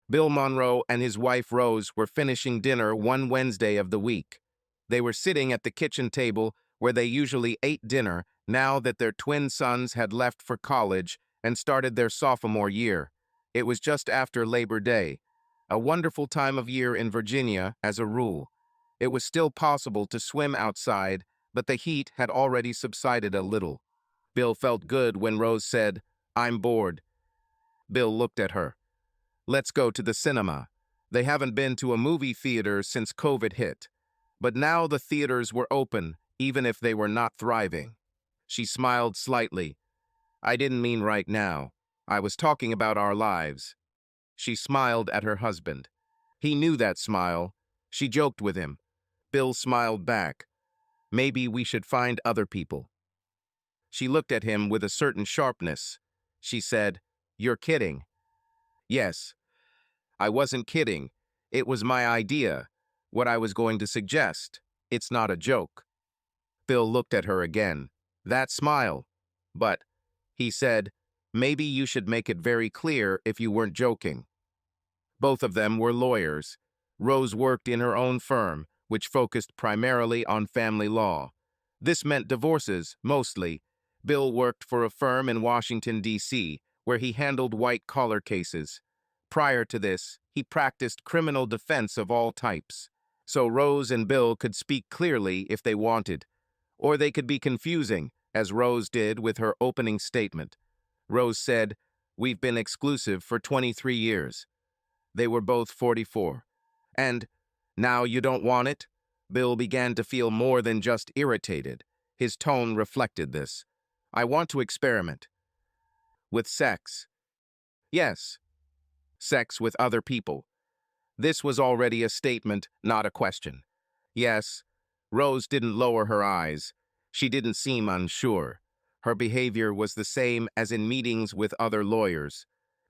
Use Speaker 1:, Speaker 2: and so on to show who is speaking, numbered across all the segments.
Speaker 1: Bill Monroe and his wife Rose were finishing dinner one Wednesday of the week. They were sitting at the kitchen table where they usually ate dinner now that their twin sons had left for college and started their sophomore year. It was just after Labor Day, a wonderful time of year in Virginia as a rule. It was still possible to swim outside, but the heat had already subsided a little. Bill felt good when Rose said, "I'm bored." Bill looked at her. "Let's go to the cinema." They haven't been to a movie theater since COVID hit. But now the theaters were open, even if they were not thriving. She smiled slightly. "I didn't mean right now. I was talking about our lives." She smiled at her husband. He knew that smile. She joked with him. Bill smiled back. "Maybe we should find other people." She looked at him with a certain sharpness. She said, "You're kidding." "Yes, I wasn't kidding. It was my idea, what I was going to suggest. It's not a joke." Bill looked at her again. That smile. "But," he said, "maybe you should make it very clear if you weren't joking." Both of them were lawyers. Rose worked in her own firm, which focused primarily on family law. This meant divorces, mostly. Bill worked for a firm in Washington, D.C., where he handled white-collar cases. Prior to this, he practiced criminal defense of all types. So Rose and Bill could speak clearly if they wanted. Or they could be confusing, as Rose did with her opening statement. Rose said, "We've been exclusive for 23 years. They were both 44. And, "Now you don't want it?" Bill began to feel more than just irritated. His tone reflected this. "I want to experiment." "With sex?" "Yes. Sex with other people." This was already a statement, not a question. "Yes." Rose didn't lower her eyes. She didn't seem unsure. Her behavior was the same as in meetings with other lawyers.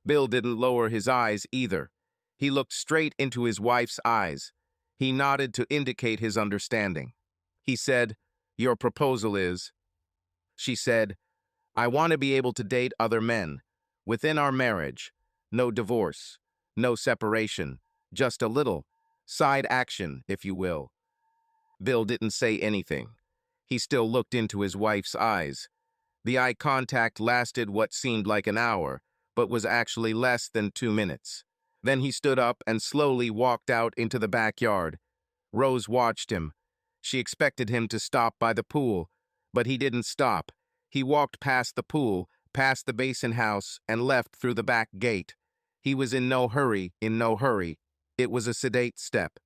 Speaker 1: Bill didn't lower his eyes either. He looked straight into his wife's eyes. He nodded to indicate his understanding. He said, "Your proposal is..." She said, "I want to be able to date other men. Within our marriage. No divorce. No separation. Just a little side action, if you will." Bill didn't say anything. He still looked into his wife's eyes. The eye contact lasted what seemed like an hour, but was actually less than 2 minutes. Then he stood up and slowly walked out into the backyard. Rose watched him. She expected him to stop by the pool, but he didn't stop. He walked past the pool, past the basin house, and left through the back gate. He was in no hurry, in no hurry. It was a sedate step.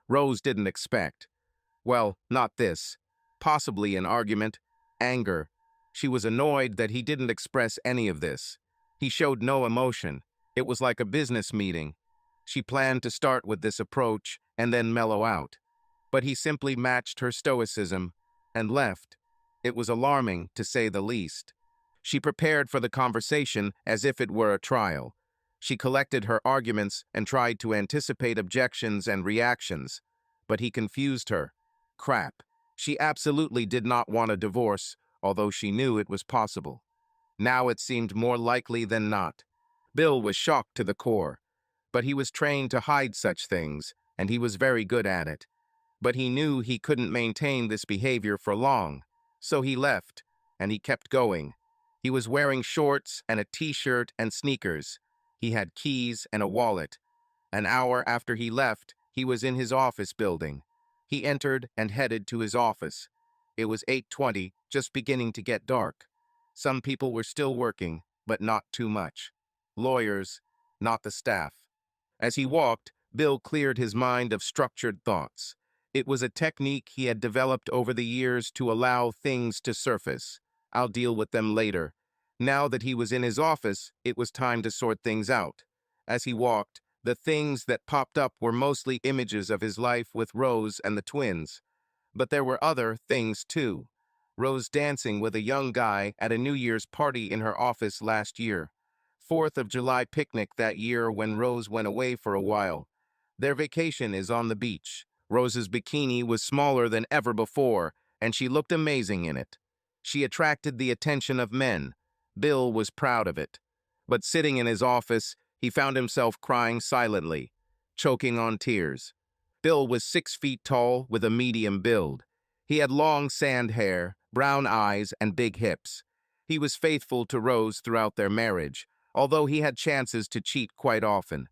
Speaker 1: Rose didn't expect. Well, not this. Possibly an argument, anger. She was annoyed that he didn't express any of this. He showed no emotion. It was like a business meeting. She planned to start with this approach and then mellow out. But he simply matched her stoicism and left. It was alarming, to say the least. She prepared for the conversation as if it were a trial. She collected her arguments and tried to anticipate objections and reactions. But he confused her. Crap. She absolutely did not want a divorce, although she knew it was possible. Now it seemed more likely than not. Bill was shocked to the core. But he was trained to hide such things, and he was very good at it. But he knew he couldn't maintain this behavior for long. So he left, and he kept going. He was wearing shorts and a t-shirt and sneakers. He had keys and a wallet. An hour after he left, he was in his office building. He entered and headed to his office. It was 8:20, just beginning to get dark. Some people were still working, but not too much. Lawyers, not the staff. As he walked, Bill cleared his mind of structured thoughts. It was a technique he had developed over the years to allow things to surface. I'll deal with them later. Now that he was in his office, it was time to sort things out. As he walked, the things that popped up were mostly images of his life with Rose and the twins. But there were other things, too. Rose dancing with a young guy at a New Year's party in her office last year. 4th of July picnic that year when Rose went away for a while. Their vacation is on the beach. Rose's bikini was smaller than ever before, and she looked amazing in it. She attracted the attention of men. Bill was proud of it. But sitting in his office, He found himself crying silently, choking on tears. Bill was 6 feet tall with a medium build. He had long sand hair, brown eyes, and big hips. He was faithful to Rose throughout their marriage, although he had chances to cheat quite often.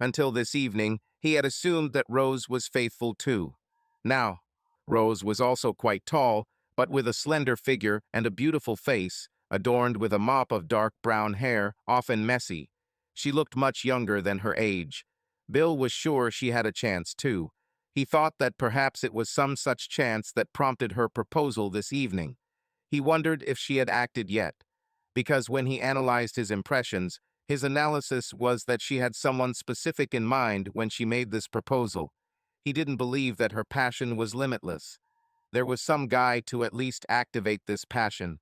Speaker 1: Until this evening, he had assumed that Rose was faithful too. Now, Rose was also quite tall, but with a slender figure and a beautiful face, adorned with a mop of dark brown hair, often messy. She looked much younger than her age. Bill was sure she had a chance too. He thought that perhaps it was some such chance that prompted her proposal this evening. He wondered if she had acted yet, because when he analyzed his impressions, his analysis was that she had someone specific in mind when she made this proposal. He didn't believe that her passion was limitless. There was some guy to at least activate this passion.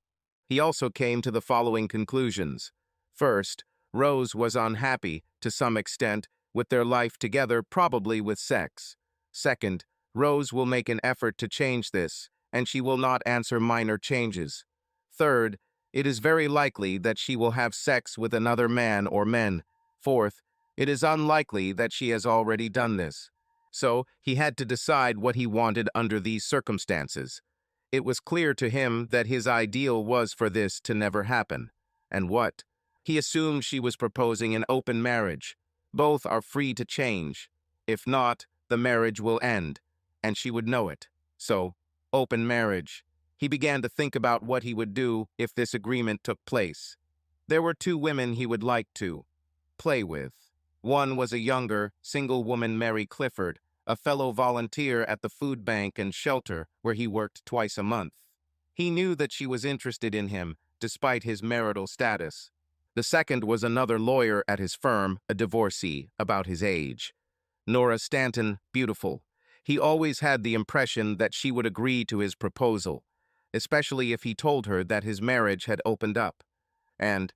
Speaker 1: He also came to the following conclusions. First, Rose was unhappy, to some extent, with their life together, probably with sex. Second, Rose will make an effort to change this, and she will not answer minor changes. Third, it is very likely that she will have sex with another man or men. Fourth, it is unlikely that she has already done this. So, he had to decide what he wanted under these circumstances. It was clear to him that his ideal was for this to never happen. And what? He assumed she was proposing an open marriage. Both are free to change. If not, the marriage will end, and she would know it. So, open marriage. He began to think about what he would do if this agreement took place. There were 2 women he would like to play with. One was a younger, single woman, Mary Clifford, a fellow volunteer at the food bank and shelter where he worked twice a month. He knew that she was interested in him, despite his marital status. The second was another lawyer at his firm, a divorcee, about his age. Nora Stanton, beautiful. He always had the impression that she would agree to his proposal, especially if he told her that his marriage had opened up. And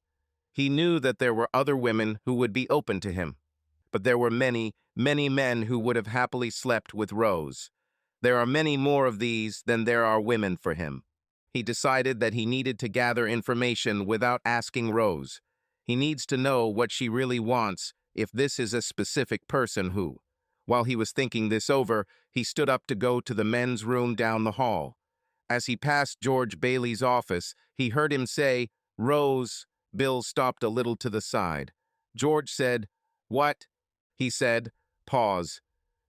Speaker 1: he knew that there were other women who would be open to him. But there were many, many men who would have happily slept with Rose. There are many more of these than there are women for him. He decided that he needed to gather information without asking Rose. He needs to know what she really wants if this is a specific person who. While he was thinking this over, he stood up to go to the men's room down the hall. As he passed George Bailey's office, he heard him say, "Rose." Bill stopped a little to the side. George said, "What?" He said, pause.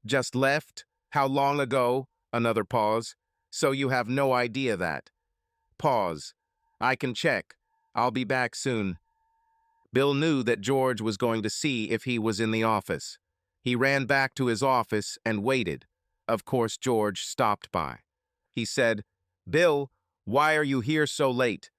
Speaker 1: "Just left? How long ago?" Another pause. "So you have no idea that?" Pause. "I can check. I'll be back soon." Bill knew that George was going to see if he was in the office. He ran back to his office and waited. Of course, George stopped by. He said, "Bill, why are you here so late?"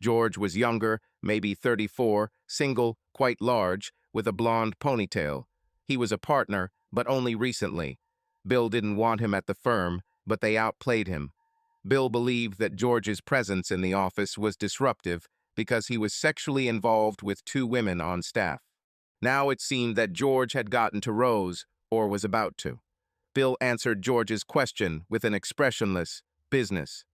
Speaker 1: George was younger, maybe 34, single, quite large, with a blonde ponytail. He was a partner, but only recently. Bill didn't want him at the firm, but they outplayed him. Bill believed that George's presence in the office was disruptive because he was sexually involved with 2 women on staff. Now it seemed that George had gotten to Rose, or was about to. Bill answered George's question with an expressionless, "Business."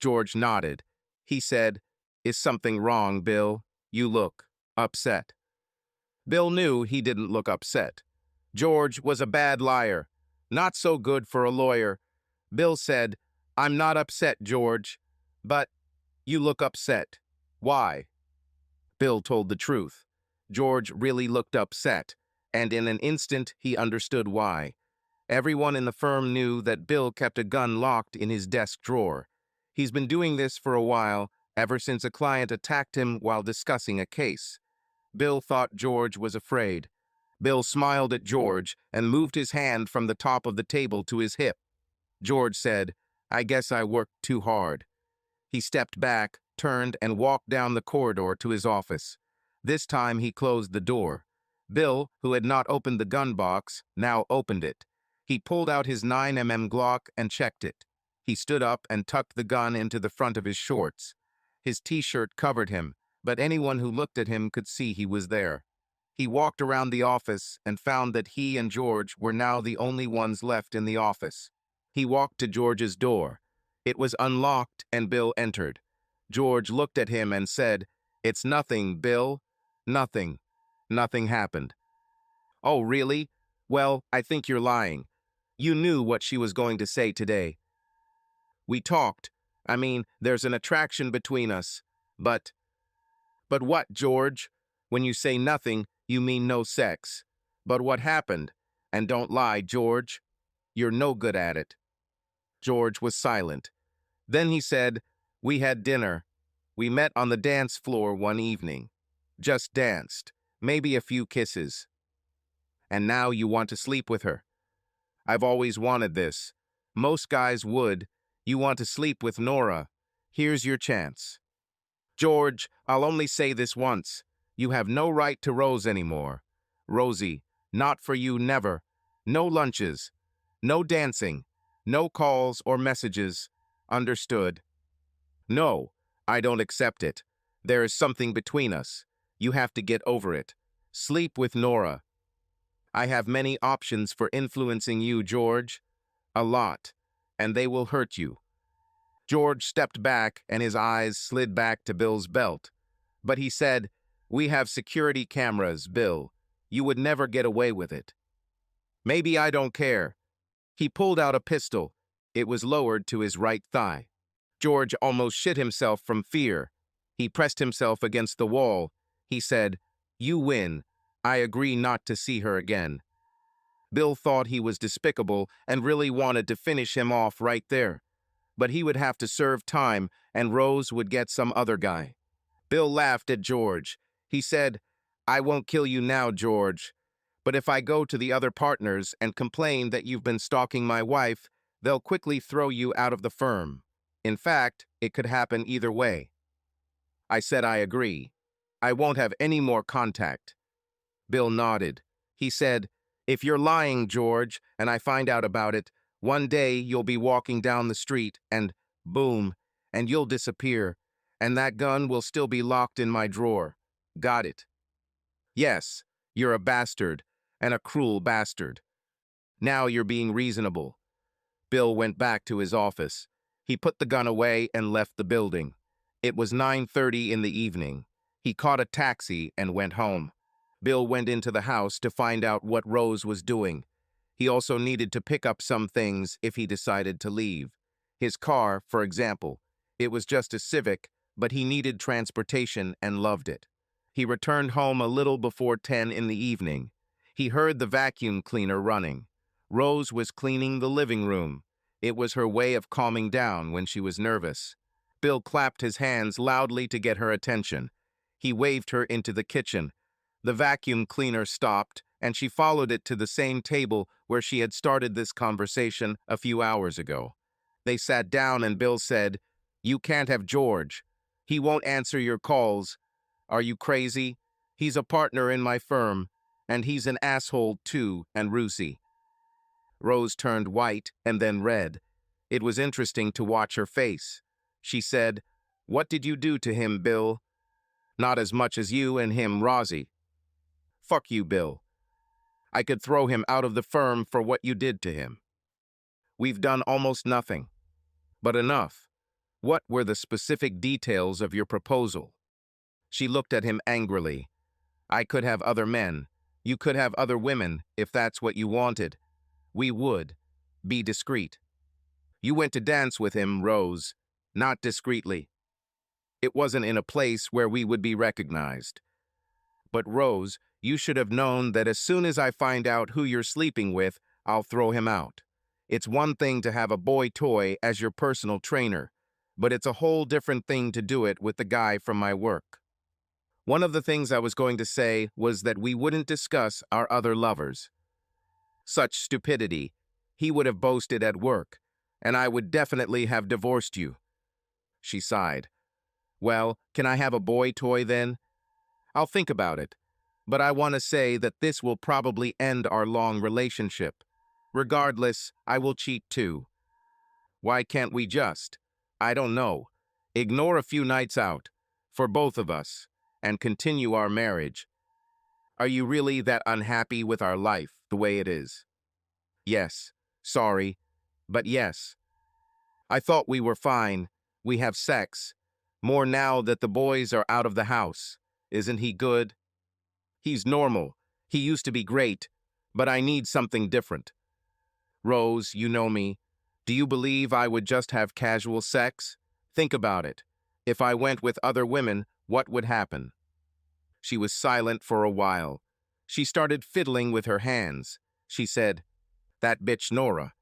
Speaker 1: George nodded. He said, "Is something wrong, Bill? You look upset." Bill knew he didn't look upset. George was a bad liar, not so good for a lawyer. Bill said, "I'm not upset, George, but you look upset. Why?" Bill told the truth. George really looked upset, and in an instant he understood why. Everyone in the firm knew that Bill kept a gun locked in his desk drawer. He's been doing this for a while, ever since a client attacked him while discussing a case. Bill thought George was afraid. Bill smiled at George and moved his hand from the top of the table to his hip. George said, "I guess I worked too hard." He stepped back, turned, and walked down the corridor to his office. This time he closed the door. Bill, who had not opened the gun box, now opened it. He pulled out his 9mm Glock and checked it. He stood up and tucked the gun into the front of his shorts. His t-shirt covered him, but anyone who looked at him could see he was there. He walked around the office and found that he and George were now the only ones left in the office. He walked to George's door. It was unlocked and Bill entered. George looked at him and said, "It's nothing, Bill. Nothing." Nothing happened. Oh, really? Well, I think you're lying. You knew what she was going to say today. We talked. I mean, there's an attraction between us. But, but what, George? When you say nothing, you mean no sex. But what happened? And don't lie, George. You're no good at it. George was silent. Then he said, "We had dinner. We met on the dance floor one evening. Just danced. Maybe a few kisses. And now you want to sleep with her. I've always wanted this. Most guys would. You want to sleep with Nora. Here's your chance." "George, I'll only say this once. You have no right to Rose anymore. Rosie, not for you, never. No lunches. No dancing. No calls or messages. Understood?" "No, I don't accept it. There is something between us. You have to get over it. Sleep with Nora. I have many options for influencing you, George. A lot. And they will hurt you." George stepped back and his eyes slid back to Bill's belt. But he said, "We have security cameras, Bill. You would never get away with it." "Maybe I don't care." He pulled out a pistol. It was lowered to his right thigh. George almost shit himself from fear. He pressed himself against the wall. He said, "You win. I agree not to see her again." Bill thought he was despicable and really wanted to finish him off right there. But he would have to serve time, and Rose would get some other guy. Bill laughed at George. He said, "I won't kill you now, George. But if I go to the other partners and complain that you've been stalking my wife, they'll quickly throw you out of the firm. In fact, it could happen either way." I said I agree. I won't have any more contact. Bill nodded. He said, "If you're lying, George, and I find out about it, one day you'll be walking down the street and boom, and you'll disappear, and that gun will still be locked in my drawer. Got it?" "Yes, you're a bastard, and a cruel bastard. Now you're being reasonable." Bill went back to his office. He put the gun away and left the building. It was 9:30 in the evening. He caught a taxi and went home. Bill went into the house to find out what Rose was doing. He also needed to pick up some things if he decided to leave. His car, for example. It was just a Civic, but he needed transportation and loved it. He returned home a little before 10 in the evening. He heard the vacuum cleaner running. Rose was cleaning the living room. It was her way of calming down when she was nervous. Bill clapped his hands loudly to get her attention. He waved her into the kitchen. The vacuum cleaner stopped, and she followed it to the same table where she had started this conversation a few hours ago. They sat down and Bill said, "You can't have George. He won't answer your calls. Are you crazy? He's a partner in my firm, and he's an asshole too and rusy." Rose turned white and then red. It was interesting to watch her face. She said, "What did you do to him, Bill?" "Not as much as you and him, Rosie." "Fuck you, Bill. I could throw him out of the firm for what you did to him. We've done almost nothing. But enough. What were the specific details of your proposal?" She looked at him angrily. "I could have other men. You could have other women, if that's what you wanted. We would. Be discreet. You went to dance with him, Rose. Not discreetly. It wasn't in a place where we would be recognized. But Rose, you should have known that as soon as I find out who you're sleeping with, I'll throw him out. It's one thing to have a boy toy as your personal trainer, but it's a whole different thing to do it with the guy from my work." One of the things I was going to say was that we wouldn't discuss our other lovers. Such stupidity. He would have boasted at work, and I would definitely have divorced you. She sighed. "Well, can I have a boy toy then? I'll think about it, but I want to say that this will probably end our long relationship. Regardless, I will cheat too. Why can't we just, I don't know, ignore a few nights out, for both of us, and continue our marriage? Are you really that unhappy with our life the way it is?" "Yes. Sorry. But yes. I thought we were fine. We have sex. More now that the boys are out of the house. Isn't he good?" He's normal. He used to be great, but I need something different. Rose, you know me. Do you believe I would just have casual sex? Think about it. If I went with other women, what would happen? She was silent for a while. She started fiddling with her hands. She said, "That bitch Nora."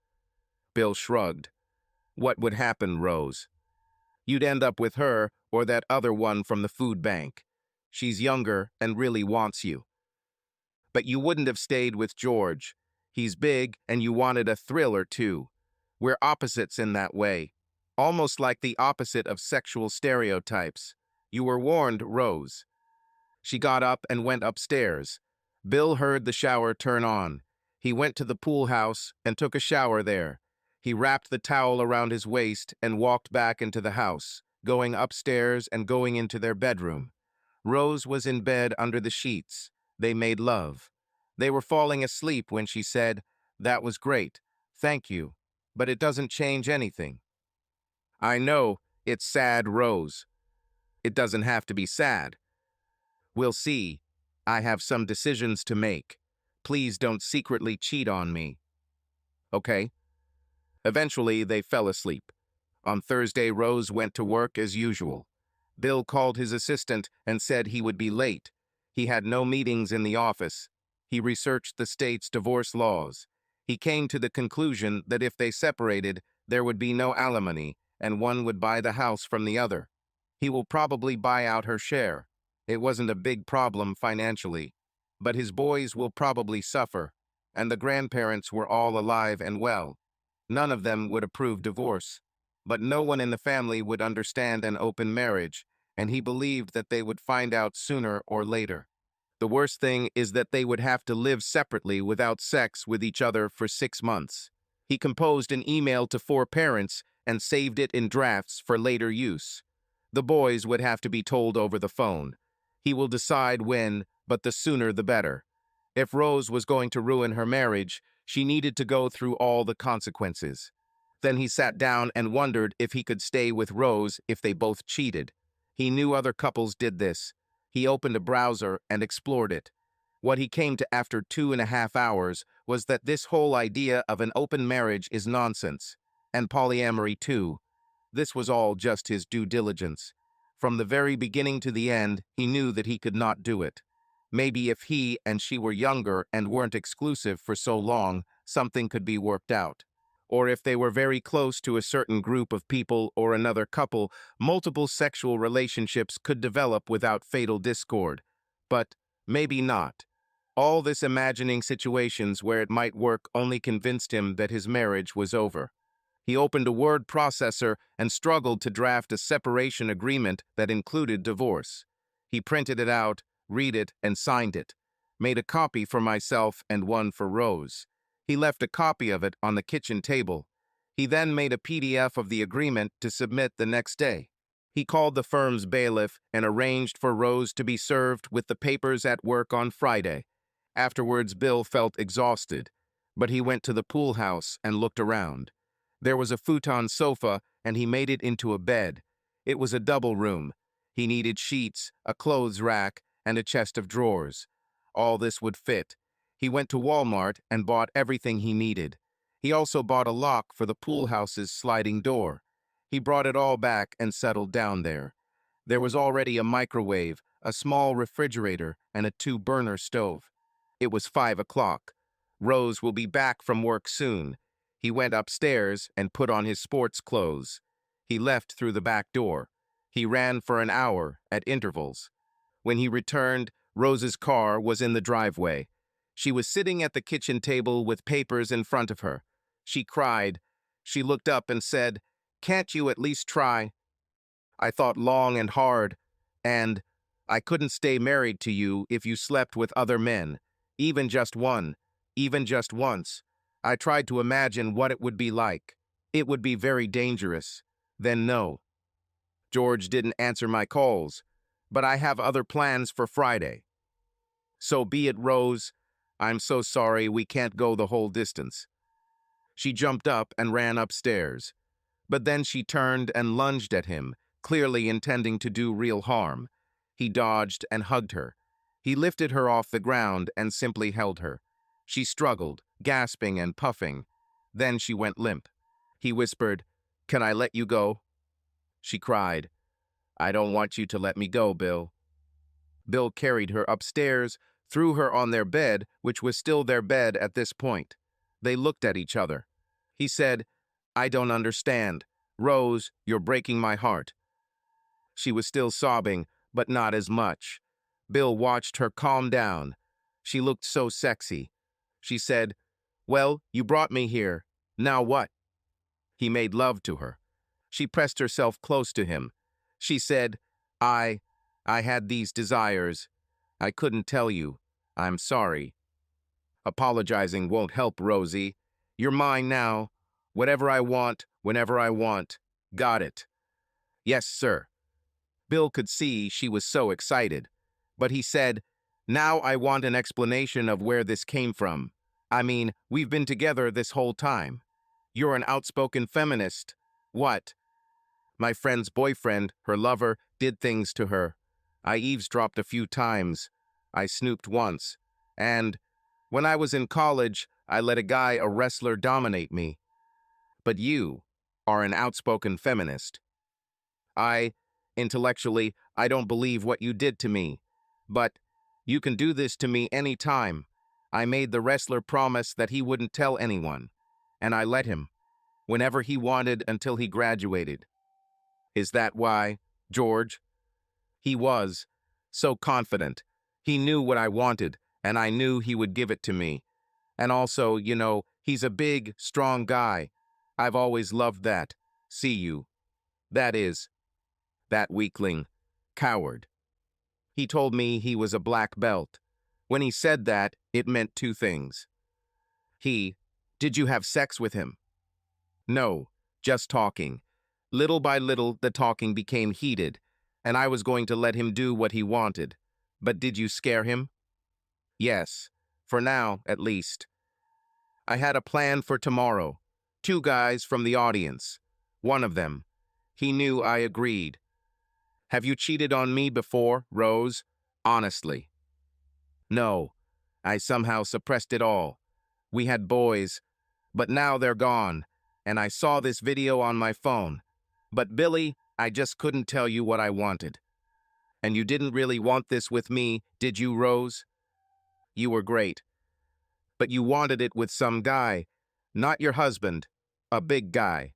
Speaker 1: Bill shrugged. "What would happen, Rose? You'd end up with her or that other one from the food bank. She's younger and really wants you. But you wouldn't have stayed with George. He's big and you wanted a thriller too. We're opposites in that way. Almost like the opposite of sexual stereotypes. You were warned, Rose." She got up and went upstairs. Bill heard the shower turn on. He went to the pool house and took a shower there. He wrapped the towel around his waist and walked back into the house, going upstairs and going into their bedroom. Rose was in bed under the sheets. They made love. They were falling asleep when she said, "That was great. Thank you. But it doesn't change anything." "I know, it's sad, Rose. It doesn't have to be sad. We'll see. I have some decisions to make. Please don't secretly cheat on me." "Okay." Eventually, they fell asleep. On Thursday, Rose went to work as usual. Bill called his assistant and said he would be late. He had no meetings in the office. He researched the state's divorce laws. He came to the conclusion that if they separated, there would be no alimony, and one would buy the house from the other. He will probably buy out her share. It wasn't a big problem financially, but his boys will probably suffer, and the grandparents were all alive and well. None of them would approve divorce, but no one in the family would understand an open marriage, and he believed that they would find out sooner or later. The worst thing is that they would have to live separately without sex with each other for 6 months. He composed an email to 4 parents and saved it in drafts for later use. The boys would have to be told over the phone. He will decide when, but the sooner the better. If Rose was going to ruin her marriage, she needed to go through all the consequences. Then he sat down and wondered if he could stay with Rose if they both cheated. He knew other couples did this. He opened a browser and explored it. What he came to after 2.5 hours was that this whole idea of an open marriage is nonsense. And polyamory too. This was all just his due diligence. From the very beginning to the end, he knew that he could not do it. Maybe if he and she were younger and weren't exclusive for so long, something could be worked out. Or if they were very close to a certain group of people or another couple, multiple sexual relationships could develop without fatal discord. But maybe not. All this imagining situations where it might work only convinced him that his marriage was over. He opened a word processor and struggled to draft a separation agreement that included divorce. He printed it out, read it, and signed it. Made a copy for myself and one for Rose. He left a copy of it on the kitchen table. He then made a PDF of the agreement to submit the next day. He called the firm's bailiff and arranged for Rose to be served with the papers at work on Friday. Afterwards, Bill felt exhausted, but he went to the pool house and looked around. There was a futon sofa, and he made it into a bed. It was a double room. He needed sheets, a clothes rack, and a chest of drawers. All this would fit. He went to Walmart and bought everything he needed. He also bought a lock for the pool house's sliding door. He brought it all back and settled down there. There was already a microwave, a small refrigerator, and a 2-burner stove. It was 5 o'clock. Rose will be back from work soon. He went upstairs and put on his sports clothes. He left through the back door. He ran for an hour at intervals. When he returned, Rose's car was in the driveway. She was sitting at the kitchen table with papers in front of her. She cried. She looked up and said, "Can't you at least try? I thought long and hard, and I couldn't stay married to you if you slept with other men, even just one, even just once. I tried to imagine what it would be like. It would be very dangerous. Then no. George didn't answer my calls, but I have other plans for Friday. So be it, Rose. I'm so sorry we can't go the whole distance." She jumped up and ran upstairs, but then she turned and lunged at him, clearly intending to do real harm. He dodged and hugged her. He lifted her off the ground and simply held her. She struggled, gasping and puffing. Then she went limp. He whispered, "Can I let you go?" She cried, "I don't want you to let me go, Bill." Bill carried her upstairs, threw her on their bed, which was still their bed at this point. They looked at each other. He said, "I don't understand. Rose, you're breaking my heart." She was still sobbing, but not as much. Bill watched her calm down. She looked so sexy. She said, "Well, you brought me here. Now what?" He made love to her. She pressed herself close to him. She said, I had these desires. I couldn't tell you. I'm sorry." "Apologizing won't help, Rosie. You're mine now. Whatever I want, whenever I want. Got it?" "Yes, sir." Bill could see she was so excited. But he said, "Now I want an explanation of where this came from. I mean, we've been together this whole time. You're an outspoken feminist. What?" "My friend's boyfriend, her lover, did things to her. I eavesdropped a few times. I snooped once. And when I was in college, I let a wrestler, dominate me. But you are an outspoken feminist. I, intellectually, I don't believe what you did to me. But you can do this to me any time. I made the wrestler promise that he wouldn't tell anyone. And I let him, whenever he wanted until he graduated. Is that why, George?" He was so confident. He knew what I wanted, and I knew he would give it to me. And also, he's a big, strong guy. I've always loved that. See you. That is, that weakling. Coward. He told me he was a black belt. When he said that, it meant two things. Did you have sex with him?" "No, just talking. Little by little, the talking became heated, and I was going to let him do what he wanted. But did you scare him?" "Yes, for now, at least. I had a plan for tomorrow. 2 guys from the audience. One of them. He knew I agreed. Have you cheated on me before, Rose? Honestly." "No. I somehow suppressed it all. We had boys, but now they're gone, and I saw this video on my phone. But Billy, I just couldn't tell you what I wanted." "And you didn't really want this with me, did you, Rose? You were great. But you wanted it with some guy, not your husband, a big guy."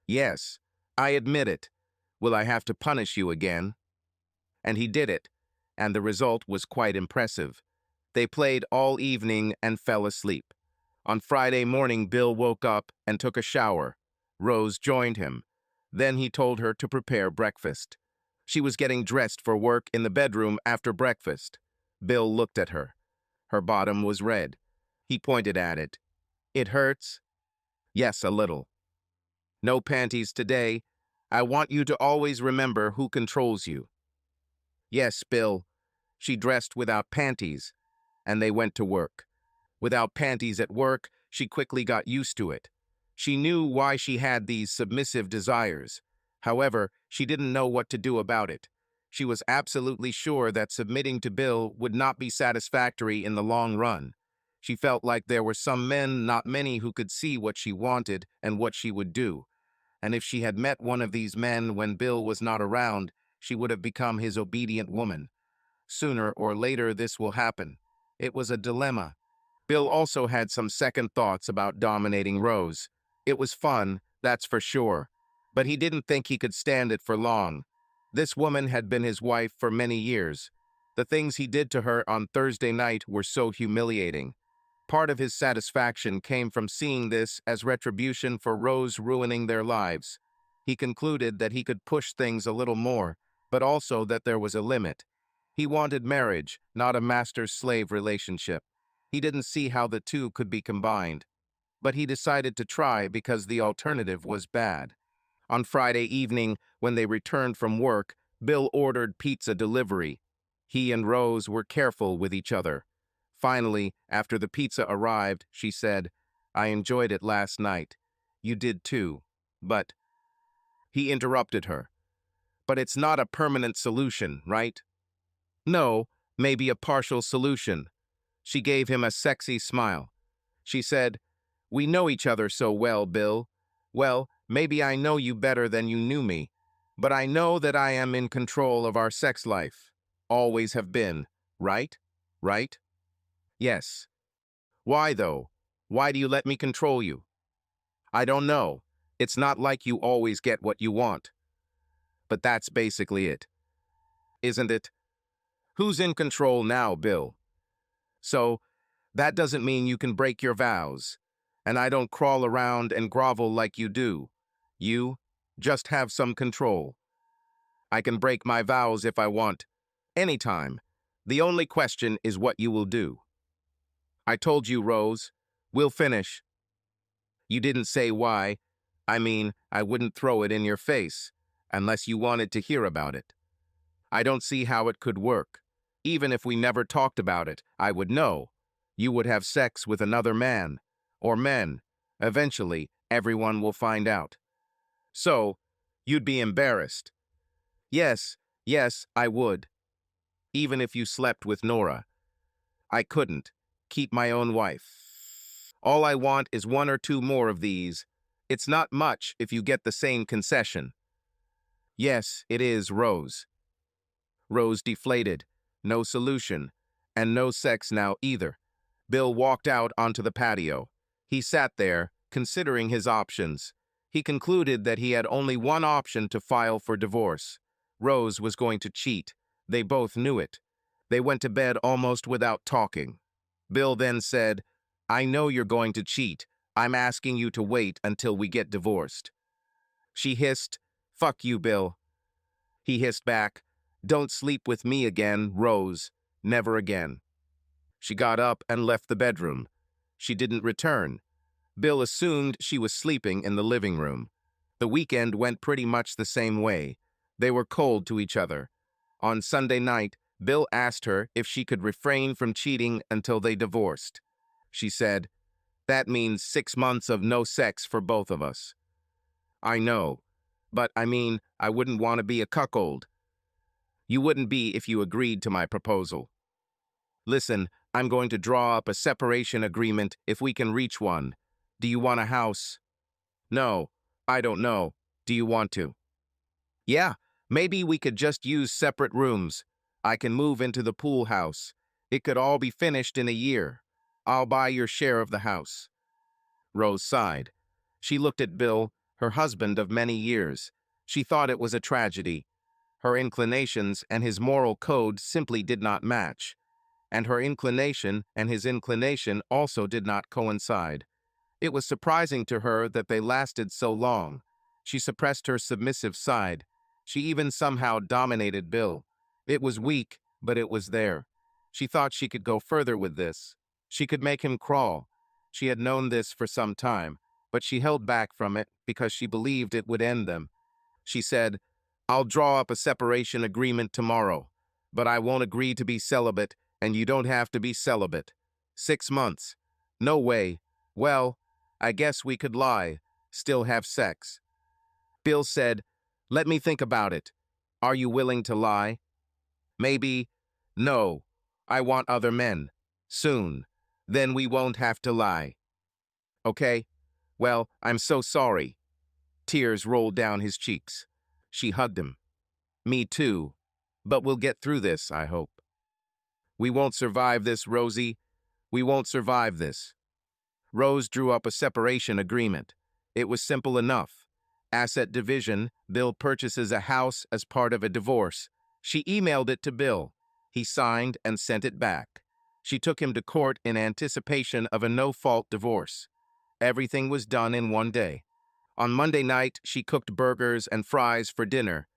Speaker 1: "Yes, I admit it. Will I have to punish you again?" And he did it, and the result was quite impressive. They played all evening and fell asleep. On Friday morning, Bill woke up and took a shower. Rose joined him. Then he told her to prepare breakfast. She was getting dressed for work in the bedroom after breakfast. Bill looked at her. Her bottom was red. He pointed at it. "It hurts?" "Yes, a little." "No panties today. I want you to always remember who controls you." "Yes, Bill." She dressed without panties, and they went to work. Without panties at work, she quickly got used to it. She knew why she had these submissive desires. However, she didn't know what to do about it. She was absolutely sure that submitting to Bill would not be satisfactory in the long run. She felt like there were some men, not many, who could see what she wanted and what she would do. And if she had met one of these men when Bill was not around, she would have become his obedient woman. Sooner or later, this will happen. It was a dilemma. Bill also had some second thoughts about dominating Rose. It was fun, that's for sure, but he didn't think he could stand it for long. This woman had been his wife for many years. The things he did to her on Thursday night were so humiliating. Part of his satisfaction came from seeing this as retribution for Rose ruining their lives. He concluded that he could push things a little more, but also that there was a limit. He wanted marriage, not a master-slave relationship. He didn't see how the two could be combined. But he decided to try because the alternative was bad. On Friday evening, when they returned from work, Bill ordered pizza delivery. He and Rose were careful with each other. Finally, after the pizza arrived, she said, "I enjoyed it last night. You did too. But—" He interrupted her. "But it's not a permanent solution, right?" "No, Maybe a partial solution. She gave him a sexy smile. She said, "We know each other so well, Bill. Well, maybe I know you better than you knew me, but I know that I am in control of our sex life. Always have been, right? Right? Yes. Why, though? Why do you let me control you? I don't know. It's not like you always get what you want. But that's basically it, isn't it? Who's in control now, Bill? So, that doesn't mean you can break your vows. And I don't crawl around and grovel like you do. You just have some control. I can break my vows if I want, anytime. The only question is what you will do. I told you, Rose. We'll finish. You didn't say why. I mean, I wouldn't throw it in your face, unless you wanted to hear about it. I don't see how it could work. Even if we never talked about it, I would know. You would have sex with another man, or men. Eventually, everyone will find out. So, you'd be embarrassed. Yes, yes, I would. Even if you slept with Nora. I couldn't. Keep my own wife. All I want is one or two more of these. It's not much if you get the same concession. Yes, it is, Rose. Rose deflated. No solution. And no sex now either. Bill walked out onto the patio. He sat there, considering his options. He concluded that he had only one option to file for divorce. Rose was going to cheat. They both knew it. They went to bed almost without talking. Bill then said, "I know you're going to cheat. I'm asking you to wait until we get divorced." She hissed, "Fuck you, Bill." He hissed back, "Don't sleep with me again, Rose. Never again." She got up and left the bedroom. She didn't return. Bill assumed she was sleeping in the living room. The weekend went pretty much the same way. They were cold to each other. On Sunday night, Bill asked her if she could refrain from cheating until they divorced. She said, "That means 6 months of no sex for both of us." "I know, but I mean, I wouldn't want to be a cuckold." "You wouldn't be if you agreed to my proposal." "Listen, I'm going to draw up a separation agreement if we can reach one. Do you want a house?" "No, I don't know. Do you want to?" "Yeah, maybe we could just use separate rooms. I can move into the pool house. It could all be finished in a year. I'll buy your share of the house." Rose sighed. She looked at Bill, her husband of many years. She thought it was a tragedy. Her inclinations and his moral code simply did not match. And her inclination and his inclination also did not coincide. It was surprising to her that they lasted so long. She suppressed her submissive side. She even somehow dominated Bill. It was weak, but it was there. She thought she could go further with this. She could make him crawl. She had known this for some time, but she held back from it because she believed it would end them. She said, "I'll draw up a separation agreement tomorrow, but I won't agree to be celibate, and you don't have to be celibate. 6 months. No way. Well, I guess we could lie, still have sex." Bill said, "Let me think about it. Are you willing to lie?" "Maybe. No. I want other men. Soon. Then we won't have to lie." "Okay. Well, I'm so sorry." Tears rolled down his cheeks. She hugged him. "Me too. But we'll get through this, I hope." "We won't survive this, Rosie. We won't survive this." Rose drew up a separation agreement. It was simple enough. Asset division, Bill purchases a house as part of a divorce. She emailed it to Bill. He signed and sent it back. She took him to court in anticipation of a no-fault divorce. Everything was done in one day. On Monday night, she cooked burgers and fries for dinner.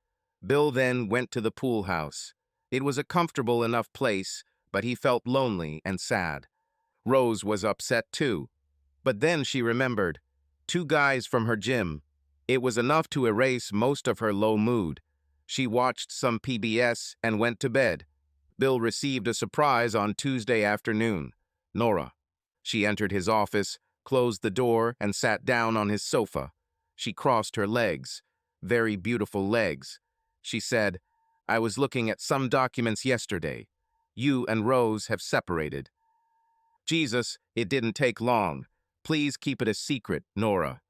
Speaker 1: Bill then went to the pool house. It was a comfortable enough place, but he felt lonely and sad. Rose was upset too. But then she remembered. 2 guys from her gym. It was enough to erase most of her low mood. She watched some PBS and went to bed. Bill received a surprise on Tuesday afternoon. Nora. She entered his office, closed the door, and sat down on his sofa. She crossed her legs. Very beautiful legs. She said, "I was looking at some documents yesterday. You and Rose have separated. Jesus, it didn't take long. Please keep it a secret, Nora.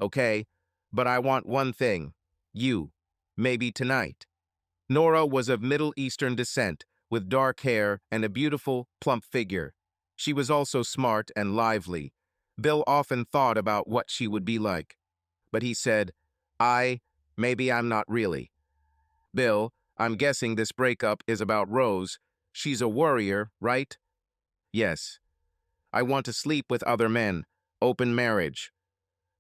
Speaker 1: Okay, but I want one thing. You. Maybe tonight. Nora was of Middle Eastern descent, with dark hair and a beautiful, plump figure. She was also smart and lively. Bill often thought about what she would be like. But he said, maybe I'm not really. Bill, I'm guessing this breakup is about Rose. She's a warrior, right? Yes. I want to sleep with other men. Open marriage.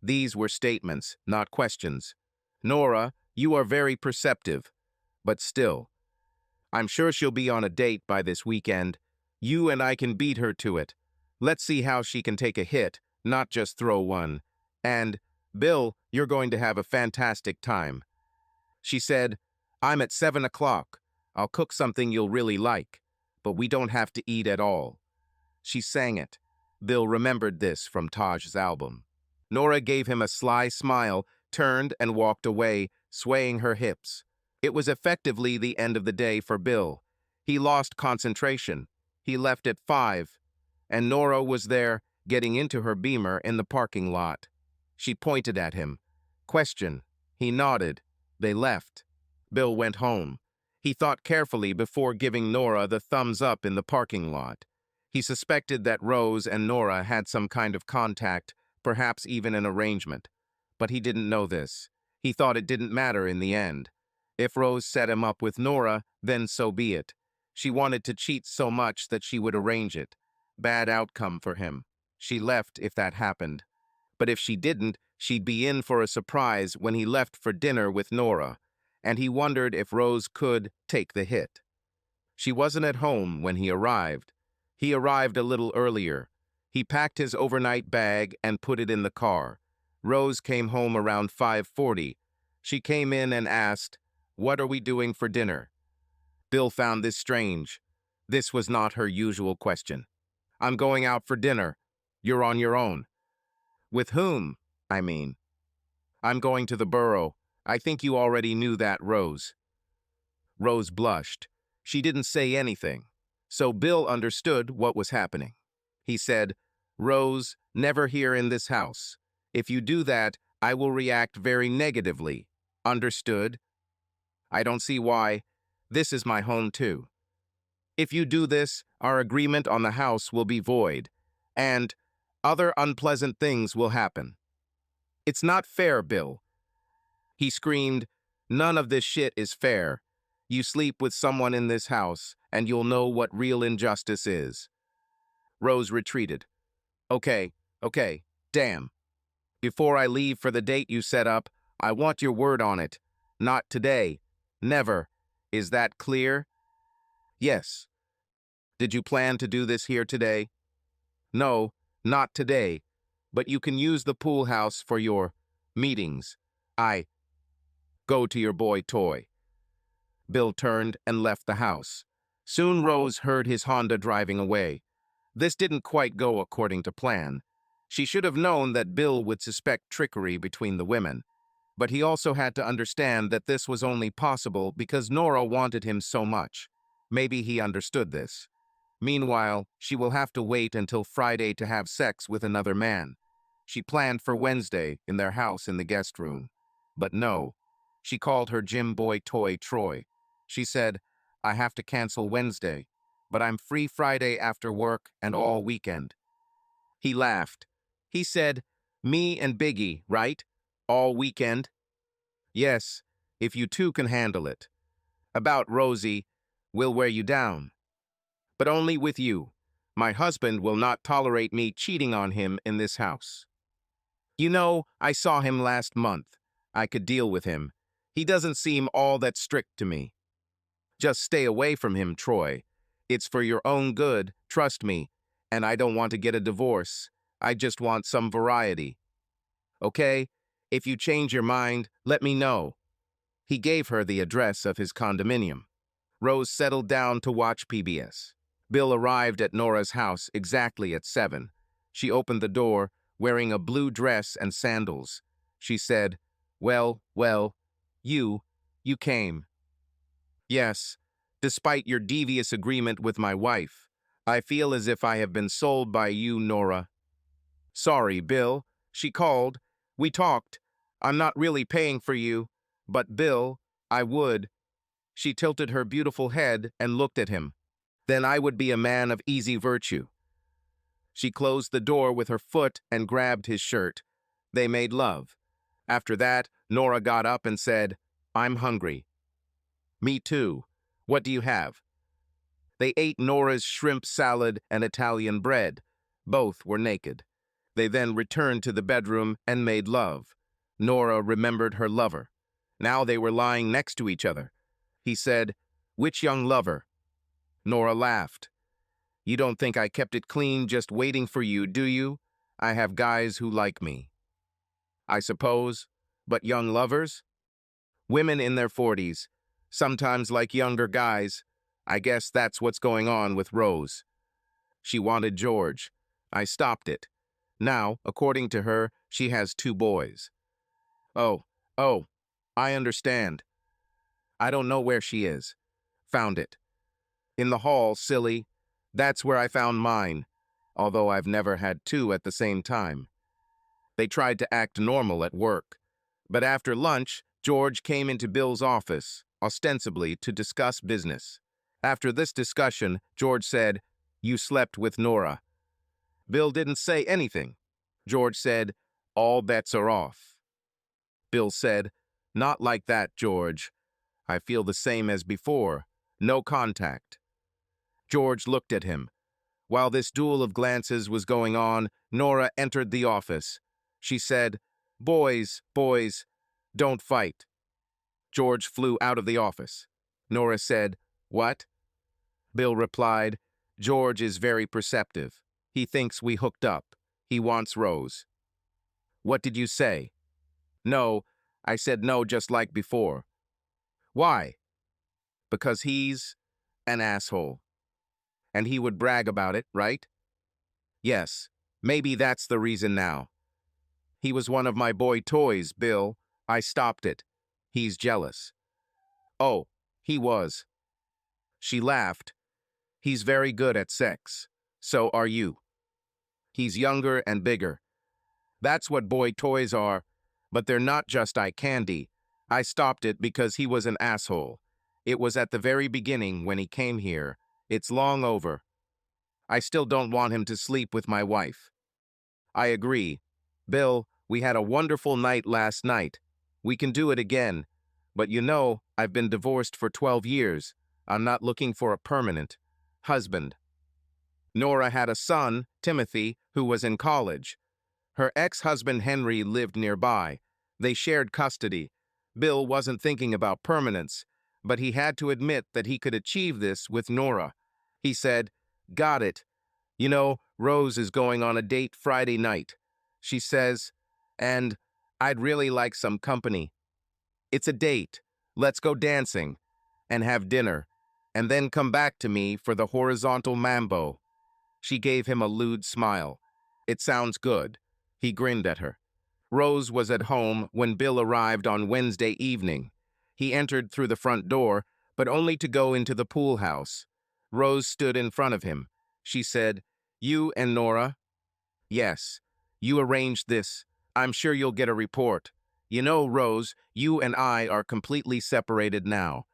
Speaker 1: These were statements, not questions. Nora, you are very perceptive. But still, I'm sure she'll be on a date by this weekend. You and I can beat her to it. Let's see how she can take a hit, not just throw one. And, Bill, you're going to have a fantastic time. She said, I'm at 7 o'clock. I'll cook something you'll really like, but we don't have to eat at all. She sang it. Bill remembered this from Taj's album. Nora gave him a sly smile, turned and walked away, swaying her hips. It was effectively the end of the day for Bill. He lost concentration. He left at 5, and Nora was there, getting into her Beamer in the parking lot. She pointed at him. Question. He nodded. They left. Bill went home. He thought carefully before giving Nora the thumbs up in the parking lot. He suspected that Rose and Nora had some kind of contact, perhaps even an arrangement. But he didn't know this. He thought it didn't matter in the end. If Rose set him up with Nora, then so be it. She wanted to cheat so much that she would arrange it. Bad outcome for him. She left if that happened. But if she didn't, she'd be in for a surprise when he left for dinner with Nora, and he wondered if Rose could take the hit. She wasn't at home when he arrived. He arrived a little earlier. He packed his overnight bag and put it in the car. Rose came home around 5:40. She came in and asked, "What are we doing for dinner?" Bill found this strange. This was not her usual question. "I'm going out for dinner. You're on your own." "With whom, I mean?" "I'm going to the borough. I think you already knew that, Rose." Rose blushed. She didn't say anything. So Bill understood what was happening. He said, "Rose, never here in this house. If you do that, I will react very negatively. Understood? I don't see why. This is my home too. If you do this, our agreement on the house will be void, and other unpleasant things will happen. It's not fair, Bill." He screamed, "None of this shit is fair. You sleep with someone in this house, and you'll know what real injustice is." Rose retreated. Okay, damn. Before I leave for the date you set up, I want your word on it. Not today. Never. Is that clear? Yes. Did you plan to do this here today? No, not today. But you can use the pool house for your meetings. Go to your boy toy. Bill turned and left the house. Soon Rose heard his Honda driving away. This didn't quite go according to plan. She should have known that Bill would suspect trickery between the women. But he also had to understand that this was only possible because Nora wanted him so much. Maybe he understood this. Meanwhile, she will have to wait until Friday to have sex with another man. She planned for Wednesday in their house in the guest room. But no. She called her gym boy toy Troy. She said, "I have to cancel Wednesday, but I'm free Friday after work and all weekend." He laughed. He said, "Me and Biggie, right? All weekend?" "Yes, if you two can handle it. About Rosie, we'll wear you down. But only with you. My husband will not tolerate me cheating on him in this house. You know, I saw him last month. I could deal with him. He doesn't seem all that strict to me. Just stay away from him, Troy. It's for your own good, trust me. And I don't want to get a divorce. I just want some variety. Okay? If you change your mind, let me know." He gave her the address of his condominium. Rose settled down to watch PBS. Bill arrived at Nora's house exactly at 7. She opened the door, wearing a blue dress and sandals. She said, well, you came." "Yes, Despite your devious agreement with my wife, I feel as if I have been sold by you, Nora. Sorry, Bill. She called. We talked. I'm not really paying for you. But, Bill, I would. She tilted her beautiful head and looked at him. Then I would be a man of easy virtue. She closed the door with her foot and grabbed his shirt. They made love. After that, Nora got up and said, I'm hungry. Me too. What do you have? They ate Nora's shrimp salad and Italian bread. Both were naked. They then returned to the bedroom and made love. Nora remembered her lover. Now they were lying next to each other. He said, Which young lover? Nora laughed. You don't think I kept it clean just waiting for you, do you? I have guys who like me. I suppose, but young lovers? Women in their 40s, sometimes like younger guys. I guess that's what's going on with Rose. She wanted George. I stopped it. Now, according to her, she has 2 boys. Oh, I understand. I don't know where she is. Found it. In the hall, silly. That's where I found mine, although I've never had 2 at the same time. They tried to act normal at work. But after lunch, George came into Bill's office, ostensibly to discuss business. After this discussion, George said, You slept with Nora. Bill didn't say anything. George said, All bets are off. Bill said, Not like that, George. I feel the same as before. No contact. George looked at him. While this duel of glances was going on, Nora entered the office. She said, Boys, don't fight. George flew out of the office. Nora said, What? Bill replied, George is very perceptive. He thinks we hooked up. He wants Rose. What did you say? No, I said no just like before. Why? Because he's an asshole. And he would brag about it, right? Yes, maybe that's the reason now. He was one of my boy toys, Bill. I stopped it. He's jealous. Oh, he was. She laughed. He's very good at sex. So are you. He's younger and bigger. That's what boy toys are, but they're not just eye candy. I stopped it because he was an asshole. It was at the very beginning when he came here. It's long over. I still don't want him to sleep with my wife. I agree. Bill, we had a wonderful night last night. We can do it again. But you know, I've been divorced for 12 years. I'm not looking for a permanent husband. Nora had a son, Timothy, who was in college. Her ex-husband Henry lived nearby. They shared custody. Bill wasn't thinking about permanence, but he had to admit that he could achieve this with Nora. He said, Got it. You know, Rose is going on a date Friday night. She says, and I'd really like some company. It's a date. Let's go dancing and have dinner, and then come back to me for the horizontal mambo. She gave him a lewd smile. It sounds good. He grinned at her. Rose was at home when Bill arrived on Wednesday evening. He entered through the front door, but only to go into the pool house. Rose stood in front of him. She said, You and Nora? Yes. You arranged this. I'm sure you'll get a report. You know, Rose, you and I are completely separated now.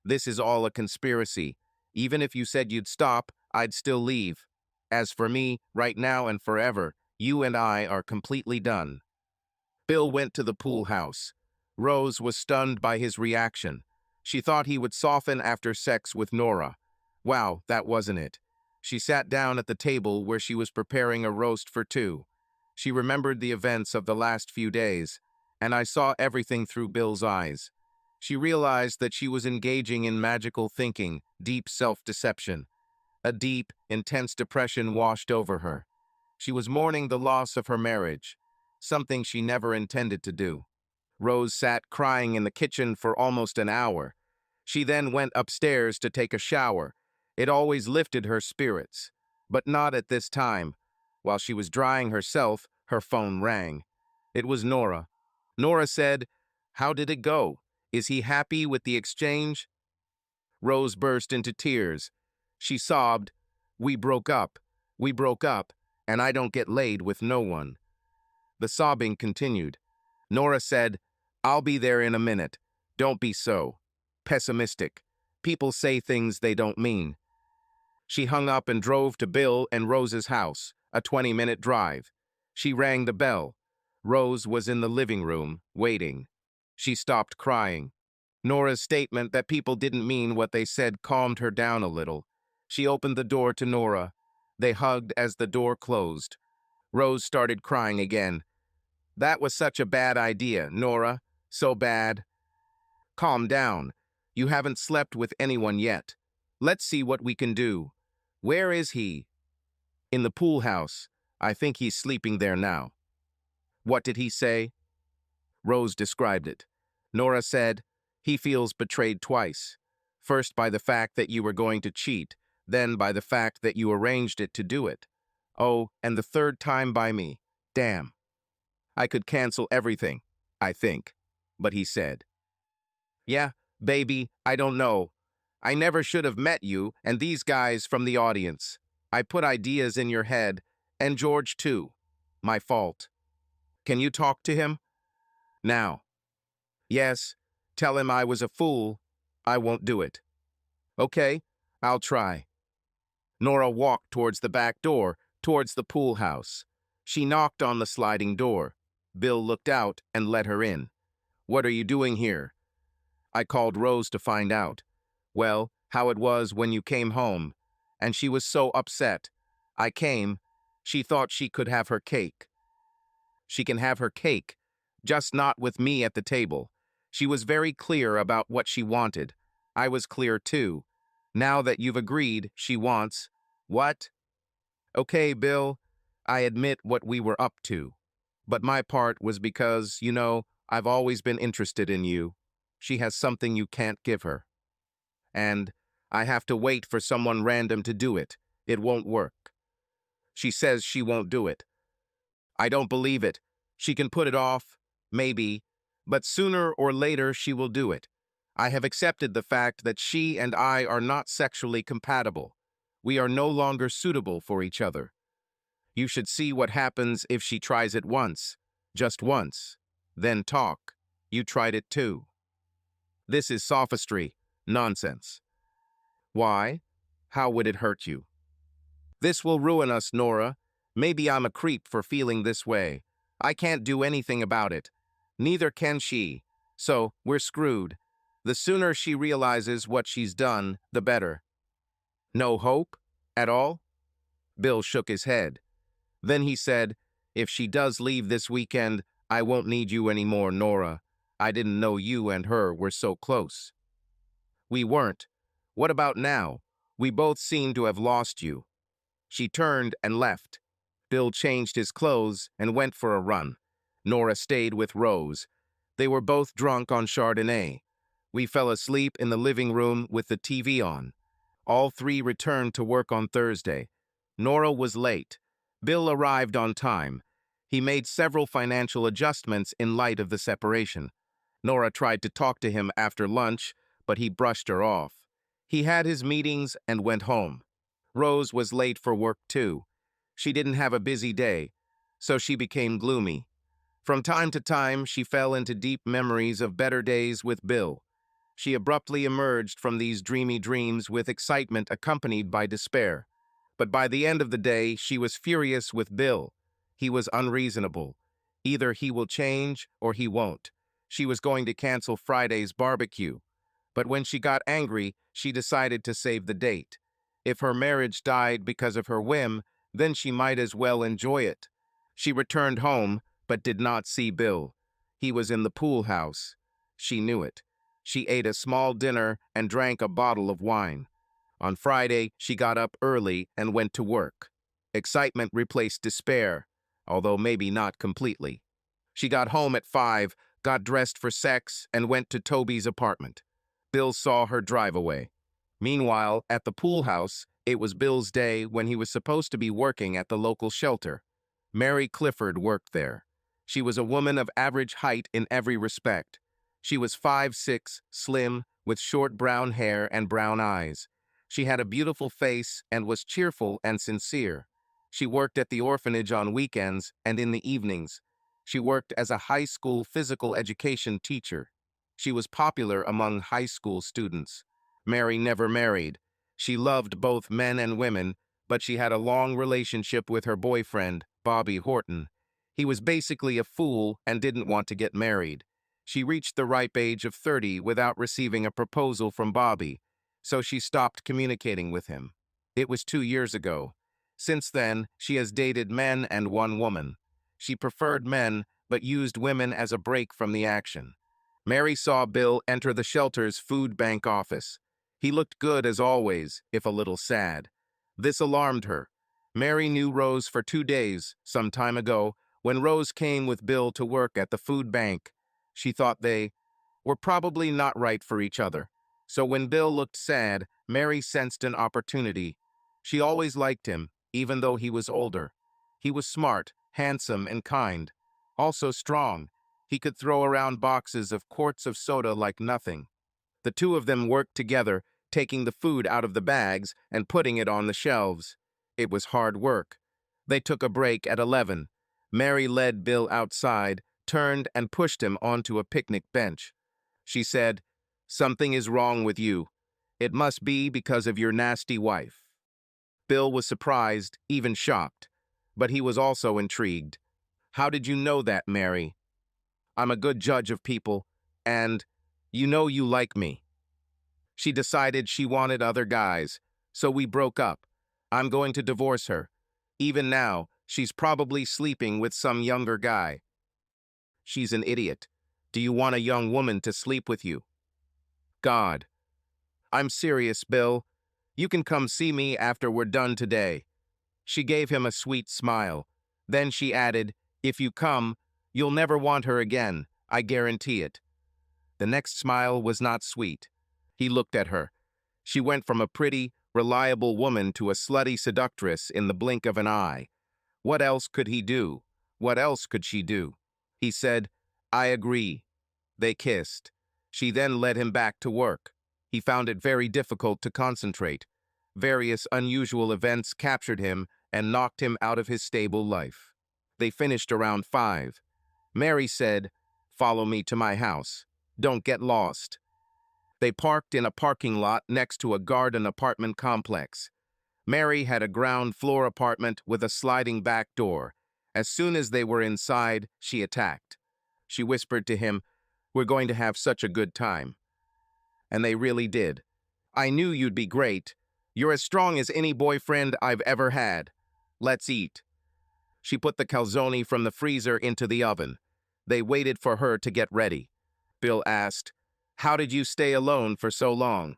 Speaker 1: This is all a conspiracy. Even if you said you'd stop, I'd still leave. As for me, right now and forever, you and I are completely done. Bill went to the pool house. Rose was stunned by his reaction. She thought he would soften after sex with Nora. Wow, that wasn't it. She sat down at the table where she was preparing a roast for 2. She remembered the events of the last few days, and I saw everything through Bill's eyes. She realized that she was engaging in magical thinking, deep self-deception. A deep, intense depression washed over her. She was mourning the loss of her marriage, something she never intended to do. Rose sat crying in the kitchen for almost an hour. She then went upstairs to take a shower. It always lifted her spirits, but not at this time. While she was drying herself, her phone rang. It was Nora. Nora said, How did it go? Is he happy with the exchange? Rose burst into tears. She sobbed, "We broke up. We broke up, and I don't get laid with no one." The sobbing continued. Nora said, "I'll be there in a minute. Don't be so pessimistic. People say things they don't mean." She hung up and drove to Bill and Rose's house, a 20-minute drive. She rang the bell. Rose was in the living room, waiting. She stopped crying. Nora's statement that people didn't mean what they said calmed her down a little. She opened the door to Nora. They hugged as the door closed. Rose started crying again. "That was such a bad idea, Nora. So bad." "Calm down. You haven't slept with anyone yet. Let's see what we can do. Where is he?" "In the pool house. I think he's sleeping there now." "What did he say?" Rose described it. Nora said, "He feels betrayed twice. First by the fact that you were going to cheat, then by the fact that you arranged it to do it. Oh, and the third time by me. Damn. I could cancel everything, I think." But he said, "Yeah, baby, I don't know. I never should have met you and these guys from the audience. I put ideas in your head, and George too. My fault. Can you talk to him? Now." "Yes, tell him I was a fool. I won't do it." "Okay, I'll try." Nora walked towards the back door, towards the pool house. She knocked on the sliding door. Bill looked out and let her in. "What are you doing here?" "I called Rose to find out. Well, how it was when you came home. And she was so upset. I came. She thought she could have her cake." "She can have her cake, just not with me at the table." She was very clear about what she wanted. I was clear too. Now that you've agreed, she wants... What? "Okay, Bill, I admit what we were up to. But my part was because, you know, I've always been interested in you. She has something you can't give her. And I have to wait for someone random to do it. It won't work. She says she won't do it. I don't believe it. She can put it off, maybe, but sooner or later she will do it. I have accepted the fact that she and I are not sexually compatible. We are no longer suitable for each other. You should see what happens if she tries it once, just once, then talk. You tried it too." "This is sophistry, nonsense." "Why? How would it hurt you?" "This will ruin us, Nora. Maybe I'm a creep for feeling this way. I can't do anything about it. Neither can she. So we're screwed. The sooner she realizes what she's done, the better." "No hope? At all?" Bill shook his head. Then he said, "If she does leave this weekend, I won't need you anymore, Nora. I didn't know you and her were so close." "We weren't. What about now? We both seem to have lost you." She turned and left. Bill changed his clothes and went for a run. Nora stayed with Rose. They were both drunk on Chardonnay. We fell asleep in the living room with the TV on. All three returned to work on Thursday. Nora was late. Bill arrived on time. He made several financial adjustments in light of the separation. Nora tried to talk to him after lunch, but he brushed her off. He had his meetings and went home. Rose was late for work too. She didn't have a busy day, so she became gloomy. From time to time, she fell into deep memories of better days with Bill. She abruptly emerged from these dreamy dreams with excitement accompanied by despair. But by the end of the day, she was furious with Bill. He was unreasonable. Either he will change or he won't. She was going to cancel Friday's barbecue. But when she got angry, she decided to save the date. If her marriage died because of her whim, then she might as well enjoy it. She returned home, but did not see Bill. He was in the pool house. She knew it. She ate a small dinner and drank a bottle of wine. On Friday, she got up early and went to work. Excitement replaced despair, although maybe not completely. She got home at 5, got dressed for sex, and went to Toby's apartment. Bill saw her drive away. Meanwhile, at the pool house, it was Bill's day when he was supposed to be working at the local shelter. Mary Clifford worked there. She was a woman of average height in every respect. She was 5'6", slim, with short brown hair and brown eyes. She had a beautiful face and was cheerful and sincere. She worked at the orphanage on weekends and in the evenings. She worked as a high school physical education teacher. She was popular among high school students. Mary never married. She loved both men and women, but she had a long relationship with her boyfriend, Bobby Horton. He was basically a fool and didn't want to get married. She reached the ripe age of 30 without receiving a proposal from Bobby, so she stopped communicating with him. It was 2 years ago. Since then, she has dated men and one woman. She preferred men, but used women as a break from the action. Mary saw Bill enter the shelter's food bank office. He looked good as always, if a little sad. This alarmed her. Mary knew Rose for 2 days, some time ago, when Rose came with Bill to work at the food bank. She thought they were probably not right for each other. So when Bill looked sad, Mary sensed an opportunity. She always liked him, even though he was older. He was smart, handsome, and kind. Also strong. He could throw around boxes of quarts of soda like nothing. The two of them worked together, taking the food out of the bags and putting it on the shelves. It was hard work. They took a break at 11. Mary led Bill outside, turned and pushed him onto a picnic bench. She said, "Something is wrong with you. It must be because of your nasty wife." Bill was surprised, even shocked, but he was also intrigued. "How did you know that, Mary?" "I'm a good judge of people, and you know you like me." She decided she wanted other guys, so we broke up. I'm going to divorce her. Even now, she's probably sleeping with some younger guy. She's an idiot. Do you want a young woman to sleep with you? God. I'm serious, Bill. You can come see me after we're done today. She gave him a sweet smile. Then she added, "If you come, you'll never want her again. I guarantee it." The next smile was not sweet. He looked at her. She went from a pretty, reliable woman to a slutty seductress in the blink of an eye. What else could he do? What else could she do? He said, "I agree." They kissed. She then led him back to work. He found it very difficult to concentrate. Various unusual events captured him and knocked him out of his stable life. They finished around 5. Mary said, "Follow me to my house. Don't get lost." They parked in a parking lot next to a garden apartment complex. Mary had a ground floor apartment with a sliding back door. As soon as they were inside, she attacked. She whispered to him, "We're going to have such a good time." And they really did. "I knew you'd be great. You're as strong as any boyfriend I've ever had. Let's eat." She put the calzone from the freezer into the oven. They waited for her to get ready. Bill asked, "How did you stay alone for so long?"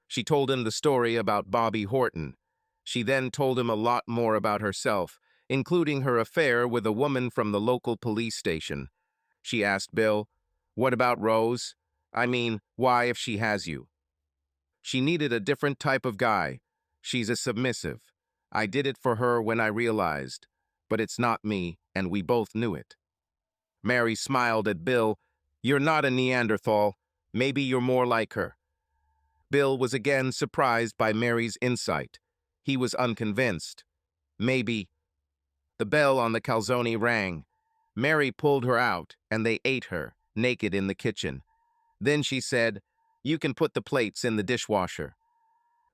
Speaker 1: She told him the story about Bobby Horton. She then told him a lot more about herself, including her affair with a woman from the local police station. She asked Bill, "What about Rose? I mean, why if she has you?" "She needed a different type of guy. She's a submissive. I did it for her when I realized. But it's not me, and we both knew it." Mary smiled at Bill. "You're not a Neanderthal. Maybe you're more like her." Bill was again surprised by Mary's insight. He was unconvinced. Maybe. The bell on the calzone rang. Mary pulled her out, and they ate her, naked in the kitchen. Then she said, "You can put the plates in the dishwasher."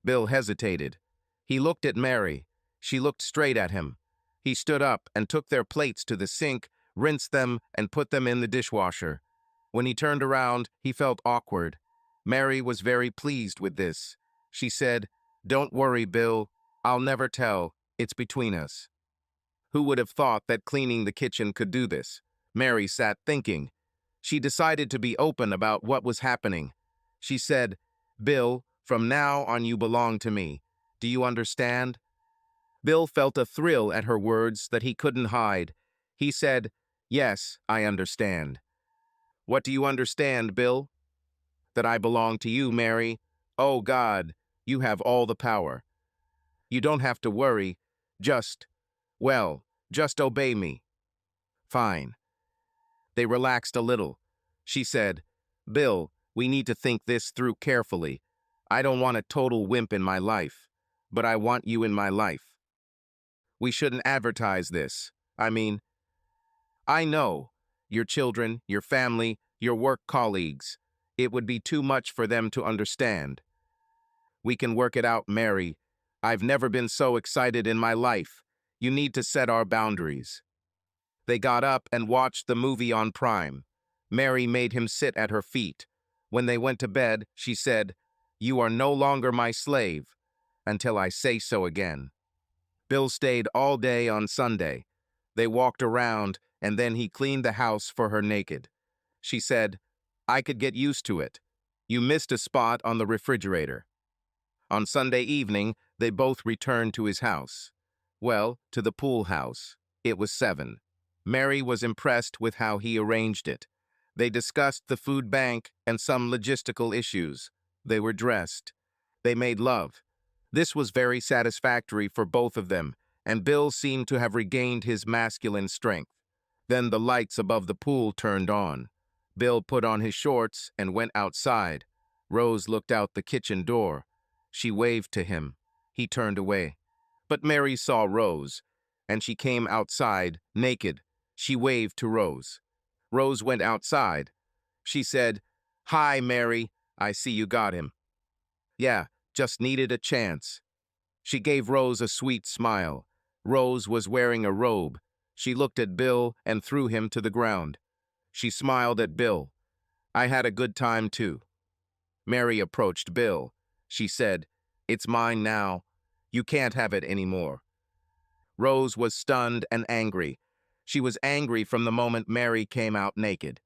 Speaker 1: Bill hesitated. He looked at Mary. She looked straight at him. He stood up and took their plates to the sink, rinsed them, and put them in the dishwasher. When he turned around, he felt awkward. Mary was very pleased with this. She said, "Don't worry, Bill. I'll never tell. It's between us." Who would have thought that cleaning the kitchen could do this? Mary sat thinking. She decided to be open about what was happening. She said, "Bill, from now on you belong to me. Do you understand?" Bill felt a thrill at her words that he couldn't hide. He said, "Yes, I understand." "What do you understand, Bill?" "That I belong to you, Mary. Oh, God, you have all the power. You don't have to worry. Just obey me." "Fine." They relaxed a little. She said, "Bill, We need to think this through carefully. I don't want a total wimp in my life, but I want you in my life. We shouldn't advertise this. I know. Your children, your family, your work colleagues. It would be too much for them to understand. We can work it out, Mary. I've never been so excited in my life. You need to set our boundaries. They got up and watched the movie on Prime. Mary made him sit at her feet. When they went to bed, she said, "You are no longer my slave, until I say so again." Bill stayed all day on Sunday. They walked around, and then he cleaned the house for her naked. She said, "I could get used to it. You missed a spot on the refrigerator." On Sunday evening, they both returned to his house. Well, to the pool house. It was 7. Mary was impressed with how he arranged it. They discussed the food bank and some logistical issues. They were dressed. They made love. This was very satisfactory for both of them, and Bill seemed to have regained his masculine strength. Then the lights above the pool turned on. Bill put on his shorts and went outside. Rose looked out the kitchen door. She waved to him. He turned away. But Mary saw Rose, and she came outside, naked. She waved to Rose. Rose went outside. She said, "Hi, Mary. I see you got him." "Yeah, just needed a chance." She gave Rose a sweet smile. Rose was wearing a robe. She looked at Bill and threw him to the ground. She smiled at Bill. "I had a good time, too." Mary approached Bill. She said, "It's mine now. You can't have it anymore." Rose was stunned and angry. She was angry from the moment Mary came out naked.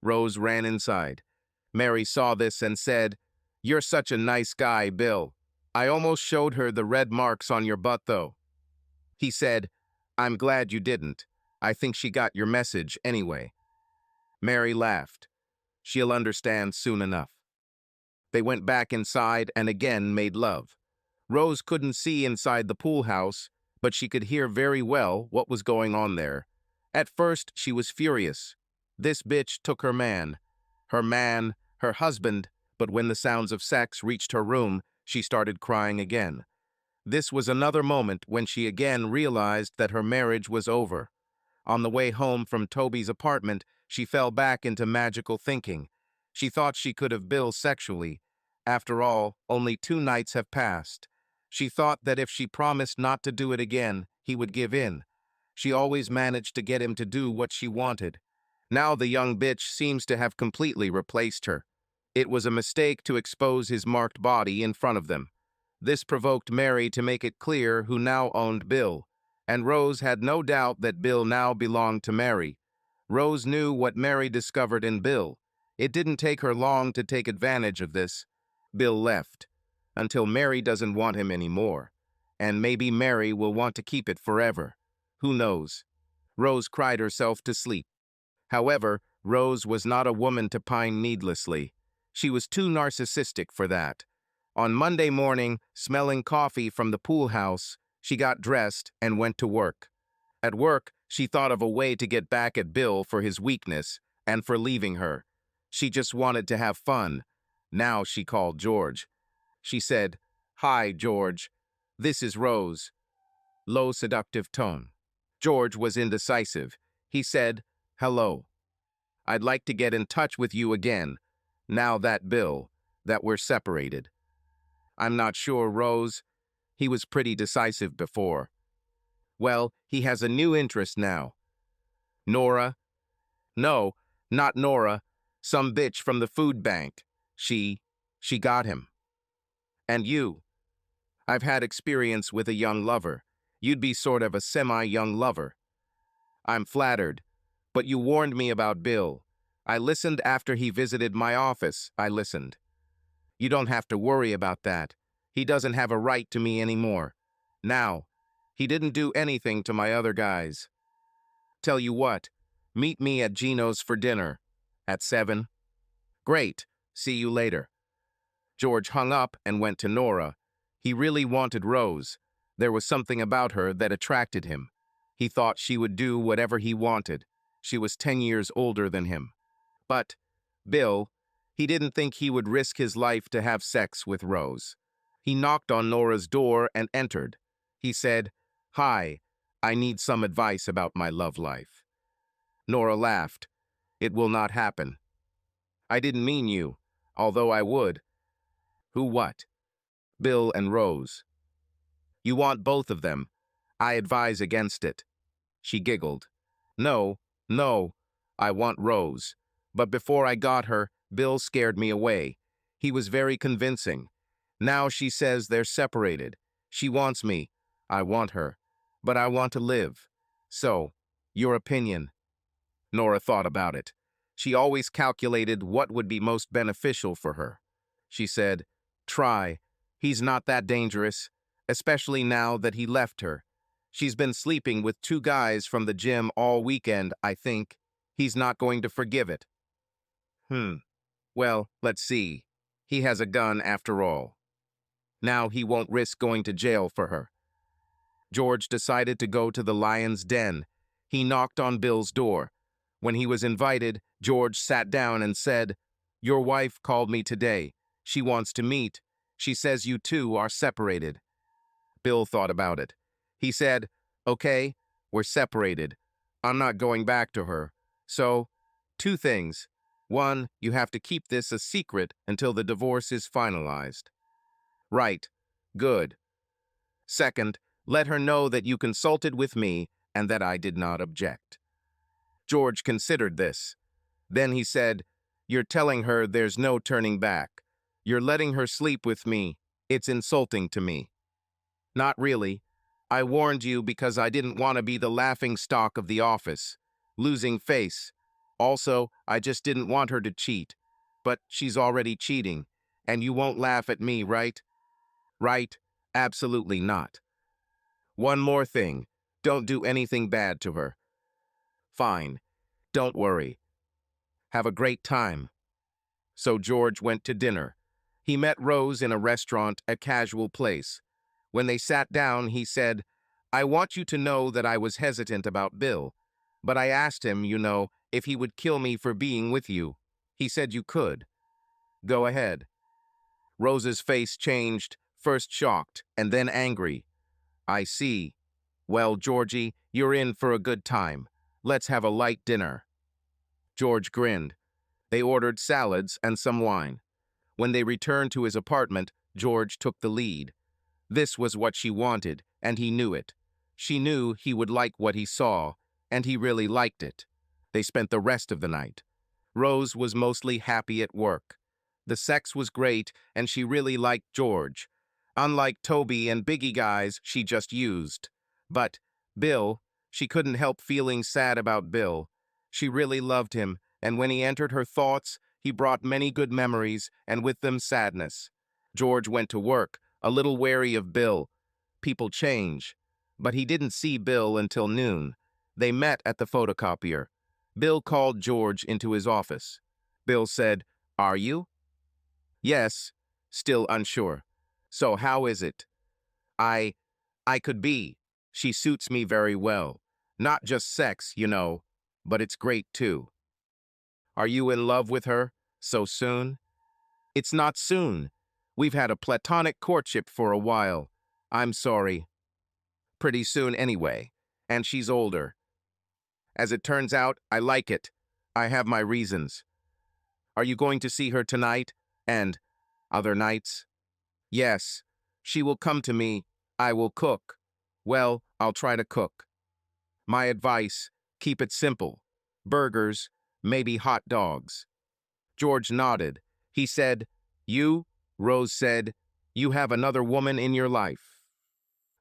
Speaker 1: Rose ran inside. Mary saw this and said, "You're such a nice guy, Bill. I almost showed her the red marks on your butt, though." He said, "I'm glad you didn't. I think she got your message anyway." Mary laughed. "She'll understand soon enough." They went back inside and again made love. Rose couldn't see inside the pool house, but she could hear very well what was going on there. At first, she was furious. This bitch took her man, her husband, but when the sounds of sex reached her room, she started crying again. This was another moment when she again realized that her marriage was over. On the way home from Toby's apartment, she fell back into magical thinking. She thought she could have Bill sexually. After all, only 2 nights have passed. She thought that if she promised not to do it again, he would give in. She always managed to get him to do what she wanted. Now the young bitch seems to have completely replaced her. It was a mistake to expose his marked body in front of them. This provoked Mary to make it clear who now owned Bill, and Rose had no doubt that Bill now belonged to Mary. Rose knew what Mary discovered in Bill. It didn't take her long to take advantage of this. Bill left, until Mary doesn't want him anymore, and maybe Mary will want to keep it forever. Who knows? Rose cried herself to sleep. However, Rose was not a woman to pine needlessly. She was too narcissistic for that. On Monday morning, smelling coffee from the pool house, she got dressed and went to work. At work, she thought of a way to get back at Bill for his weakness and for leaving her. She just wanted to have fun. Now she called George. She said, "Hi, George. This is Rose." Low, seductive tone. George was indecisive. He said, "Hello. I'd like to get in touch with you again, now that we're separated." "I'm not sure, Rose. He was pretty decisive before." "Well, he has a new interest now." "Nora?" "No, not Nora. Some bitch from the food bank. She got him." "And you?" "I've had experience with a young lover. You'd be sort of a semi-young lover." "I'm flattered. But you warned me about Bill. I listened after he visited my office. I listened." "You don't have to worry about that. He doesn't have a right to me anymore. Now, he didn't do anything to my other guys. Tell you what, meet me at Gino's for dinner. At 7. "Great. See you later." George hung up and went to Nora. He really wanted Rose. There was something about her that attracted him. He thought she would do whatever he wanted. She was 10 years older than him. But Bill, He didn't think he would risk his life to have sex with Rose. He knocked on Nora's door and entered. He said, "Hi, I need some advice about my love life." Nora laughed. "It will not happen." "I didn't mean you, although I would." "Who what?" "Bill and Rose." "You want both of them. I advise against it." She giggled. "No, no, I want Rose. But before I got her, Bill scared me away. He was very convincing. Now she says they're separated. She wants me. I want her. But I want to live. So, your opinion?" Nora thought about it. She always calculated what would be most beneficial for her. She said, "Try. He's not that dangerous, especially now that he left her. She's been sleeping with 2 guys from the gym all weekend, I think. He's not going to forgive it." Well, let's see. He has a gun after all. Now he won't risk going to jail for her." George decided to go to the lion's den. He knocked on Bill's door. When he was invited, George sat down and said, "Your wife called me today. She wants to meet. She says you two are separated." Bill thought about it. He said, "Okay, we're separated. I'm not going back to her. So, 2 things. 1, you have to keep this a secret until the divorce is finalized." "Right. Good. 2nd, let her know that you consulted with me and that I did not object." George considered this. Then he said, "You're telling her there's no turning back. You're letting her sleep with me. It's insulting to me." "Not really. I warned you because I didn't want to be the laughing stock of the office. Losing face. Also, I just didn't want her to cheat. But she's already cheating. And you won't laugh at me, right?" "Right. Absolutely not." "One more thing. Don't do anything bad to her." "Fine. Don't worry. Have a great time." So George went to dinner. He met Rose in a restaurant, a casual place. When they sat down, he said, "I want you to know that I was hesitant about Bill, but I asked him, if he would kill me for being with you. He said you could. Go ahead." Rose's face changed, first shocked and then angry. "I see. Well, Georgie, you're in for a good time. Let's have a light dinner." George grinned. They ordered salads and some wine. When they returned to his apartment, George took the lead. This was what she wanted, and he knew it. She knew he would like what he saw, and he really liked it. They spent the rest of the night. Rose was mostly happy at work. The sex was great, and she really liked George. Unlike Toby and Biggie guys she just used. But Bill, she couldn't help feeling sad about Bill. She really loved him, and when he entered her thoughts, he brought many good memories, and with them sadness. George went to work, a little wary of Bill. People change. But he didn't see Bill until noon. They met at the photocopier. Bill called George into his office. Bill said, "Are you?" "Yes," still unsure. "So how is it?" I I could be. She suits me very well. Not just sex, but it's great too." "Are you in love with her? So soon?" "It's not soon. We've had a platonic courtship for a while. I'm sorry. Pretty soon anyway. And she's older. As it turns out, I like it. I have my reasons." "Are you going to see her tonight? And other nights?" "Yes. She will come to me. I will cook. Well, I'll try to cook. My advice, keep it simple. Burgers, maybe hot dogs." George nodded. He said, "You?" Rose said, "You have another woman in your life."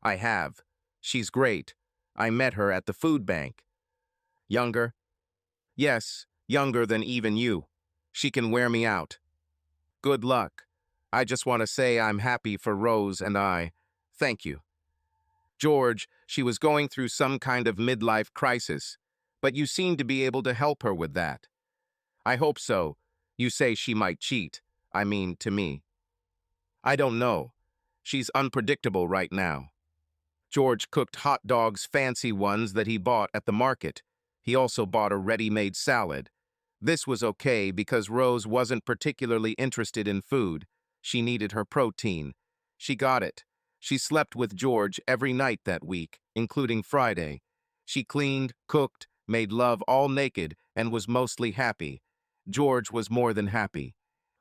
Speaker 1: "I have. She's great. I met her at the food bank." "Younger?" "Yes, younger than even you. She can wear me out." "Good luck. I just want to say I'm happy for Rose and I. Thank you." "George, she was going through some kind of midlife crisis, but you seem to be able to help her with that." "I hope so. You say she might cheat. I mean, to me." "I don't know. She's unpredictable right now." George cooked hot dogs, fancy ones that he bought at the market. He also bought a ready-made salad. This was okay because Rose wasn't particularly interested in food. She needed her protein. She got it. She slept with George every night that week, including Friday. She cleaned, cooked, made love all naked, and was mostly happy. George was more than happy.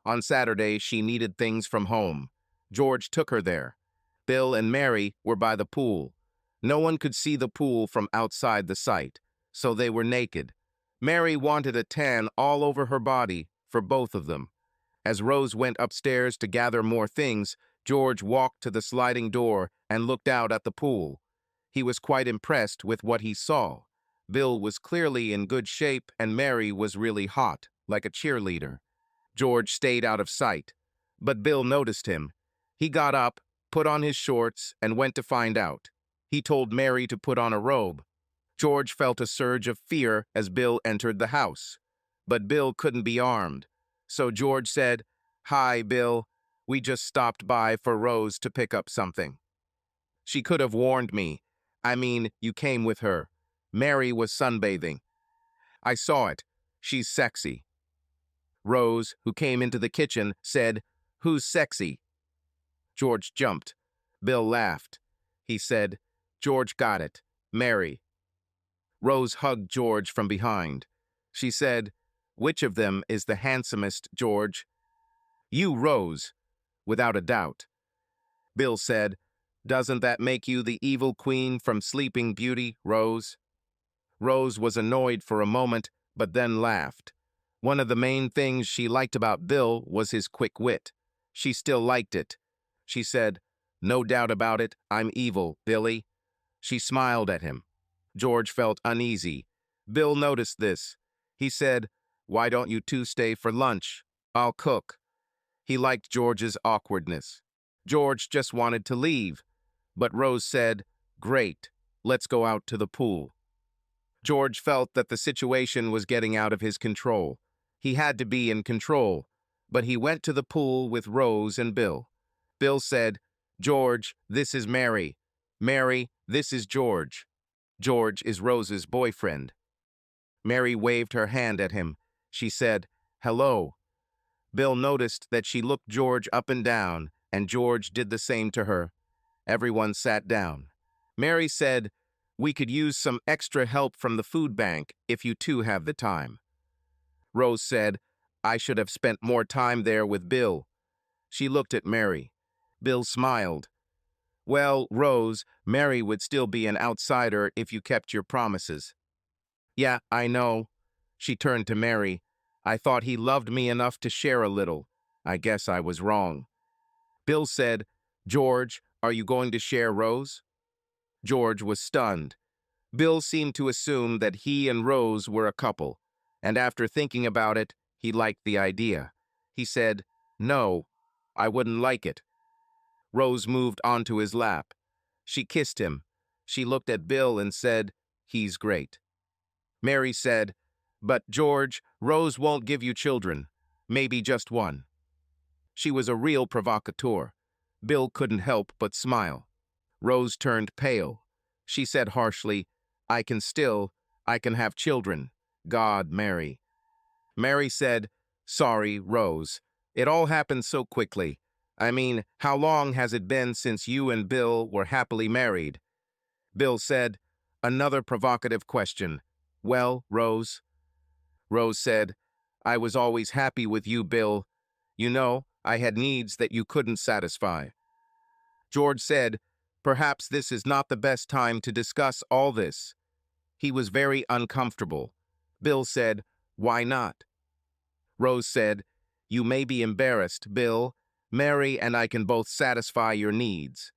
Speaker 1: On Saturday, she needed things from home. George took her there. Bill and Mary were by the pool. No one could see the pool from outside the site, so they were naked. Mary wanted a tan all over her body for both of them. As Rose went upstairs to gather more things, George walked to the sliding door and looked out at the pool. He was quite impressed with what he saw. Bill was clearly in good shape and Mary was really hot, like a cheerleader. George stayed out of sight, but Bill noticed him. He got up, put on his shorts, and went to find out. He told Mary to put on a robe. George felt a surge of fear as Bill entered the house. But Bill couldn't be armed. So George said, "Hi, Bill. We just stopped by for Rose to pick up something." She could have warned me. I mean, you came with her. Mary was sunbathing. I saw it. She's sexy. Rose, who came into the kitchen, said, "Who's sexy?" George jumped. Bill laughed. He said, "George got it. Mary." Rose hugged George from behind. She said, "Which of them is the handsomest, George?" "You, Rose, without a doubt." Bill said, "Doesn't that make you the evil queen from Sleeping Beauty, Rose?" Rose was annoyed for a moment, but then laughed. One of the main things she liked about Bill was his quick wit. She still liked it. She said, "No doubt about it, I'm evil, Billy." She smiled at him. George felt uneasy. Bill noticed this. He said, "Why don't you two stay for lunch? I'll cook." He liked George's awkwardness. George just wanted to leave, but Rose said, "Great, let's go out to the pool." George felt that the situation was getting out of his control. He had to be in control, but he went to the pool with Rose and Bill. Bill said, "George, this is Mary. Mary, this is George. George is Rose's boyfriend." Mary waved her hand at him. She said, "Hello." Bill noticed that she looked George up and down, and George did the same to her. Everyone sat down. Mary said, "We could use some extra help from the food bank if you two have the time." Rose said, "I should have spent more time there with Bill." She looked at Mary. Bill smiled. "Well, Rose, Mary would still be an outsider if you kept your promises." "Yeah, I know." She turned to Mary. "I thought he loved me enough to share a little. I guess I was wrong." Bill said, "George, are you going to share Rose?" George was stunned. Bill seemed to assume that he and Rose were a couple, and after thinking about it, he liked the idea. He said, "No, I wouldn't like it." Rose moved onto his lap. She kissed him. She looked at Bill and said, "He's great." Mary said, "But George, Rose won't give you children. Maybe just one." She was a real provocateur. Bill couldn't help but smile. Rose turned pale. She said harshly, I can have children. God, Mary." Mary said, "Sorry, Rose. It all happened so quickly. I mean, how long has it been since you and Bill were happily married?" Bill said, "Another provocative question. Well, Rose?" Rose said, "I was always happy with you, Bill. You know, I had needs that you couldn't satisfy." George said, "Perhaps this is not the best time to discuss all this." He was very uncomfortable. Bill said, "Why not?" Rose said, "You may be embarrassed, Bill. Mary and I can both satisfy your needs."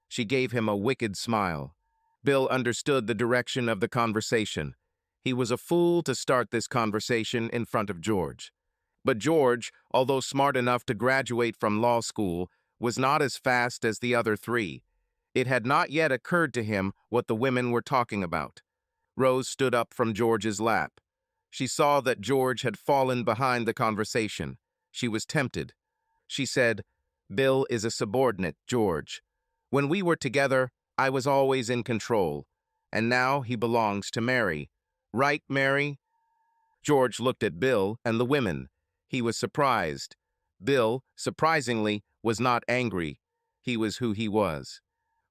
Speaker 1: She gave him a wicked smile. Bill understood the direction of the conversation. He was a fool to start this conversation in front of George. But George, although smart enough to graduate from law school, was not as fast as the other three. It had not yet occurred to him what the women were talking about. Rose stood up from George's lap. She saw that George had fallen behind the conversation. She was tempted. She said, "Bill is a subordinate, George. When we were together, I was always in control, and now he belongs to Mary. Right, Mary?" George looked at Bill and the women. He was surprised. Bill, surprisingly, was not angry. He was who he was.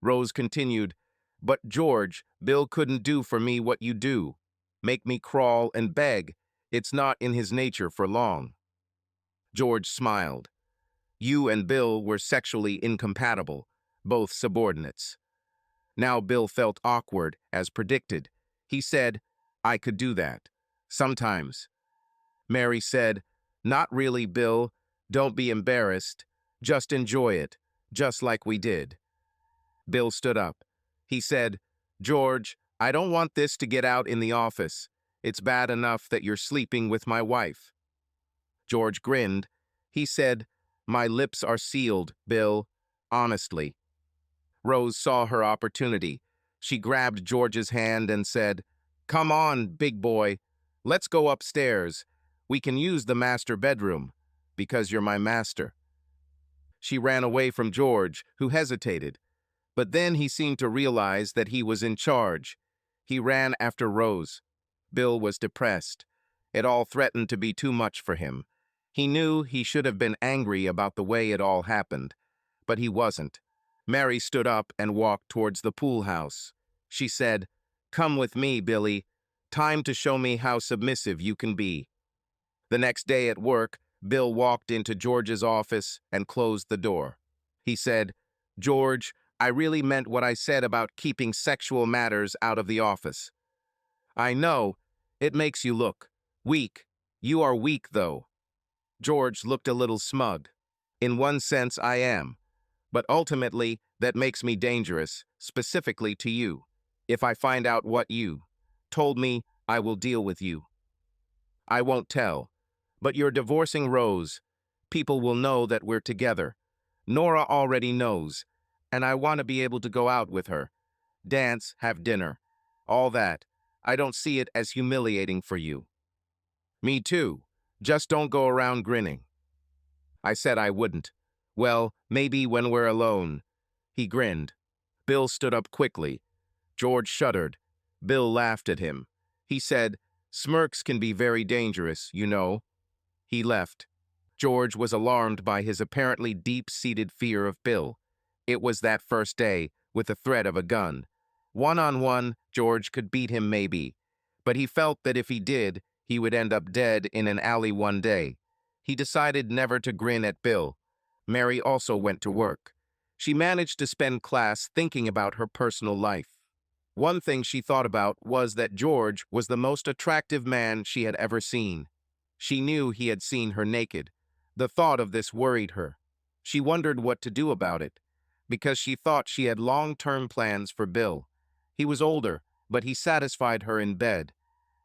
Speaker 1: Rose continued, "But George, Bill couldn't do for me what you do. Make me crawl and beg. It's not in his nature for long." George smiled. You and Bill were sexually incompatible, both subordinates. Now Bill felt awkward, as predicted. He said, "I could do that. Sometimes." Mary said, "Not really, Bill. Don't be embarrassed. Just enjoy it, just like we did." Bill stood up. He said, "George, I don't want this to get out in the office. It's bad enough that you're sleeping with my wife." George grinned. He said, "My lips are sealed, Bill. Honestly." Rose saw her opportunity. She grabbed George's hand and said, "Come on, big boy. Let's go upstairs. We can use the master bedroom, because you're my master." She ran away from George, who hesitated. But then he seemed to realize that he was in charge. He ran after Rose. Bill was depressed. It all threatened to be too much for him. He knew he should have been angry about the way it all happened, but he wasn't. Mary stood up and walked towards the pool house. She said, "Come with me, Billy. Time to show me how submissive you can be." The next day at work, Bill walked into George's office and closed the door. He said, "George, I really meant what I said about keeping sexual matters out of the office. I know, it makes you look weak. You are weak, though." George looked a little smug. "In one sense, I am. But ultimately, that makes me dangerous, specifically to you. If I find out what you told me, I will deal with you." "I won't tell. But you're divorcing Rose. People will know that we're together. Nora already knows. And I want to be able to go out with her. Dance, have dinner. All that. I don't see it as humiliating for you." "Me too. Just don't go around grinning." I said I wouldn't. "Well, maybe when we're alone." He grinned. Bill stood up quickly. George shuddered. Bill laughed at him. He said, "Smirks can be very dangerous, you know." He left. George was alarmed by his apparently deep-seated fear of Bill. It was that first day, with the threat of a gun. One-on-one, George could beat him maybe, but he felt that if he did, he would end up dead in an alley one day. He decided never to grin at Bill. Mary also went to work. She managed to spend class thinking about her personal life. One thing she thought about was that George was the most attractive man she had ever seen. She knew he had seen her naked. The thought of this worried her. She wondered what to do about it, because she thought she had long-term plans for Bill. He was older, but he satisfied her in bed,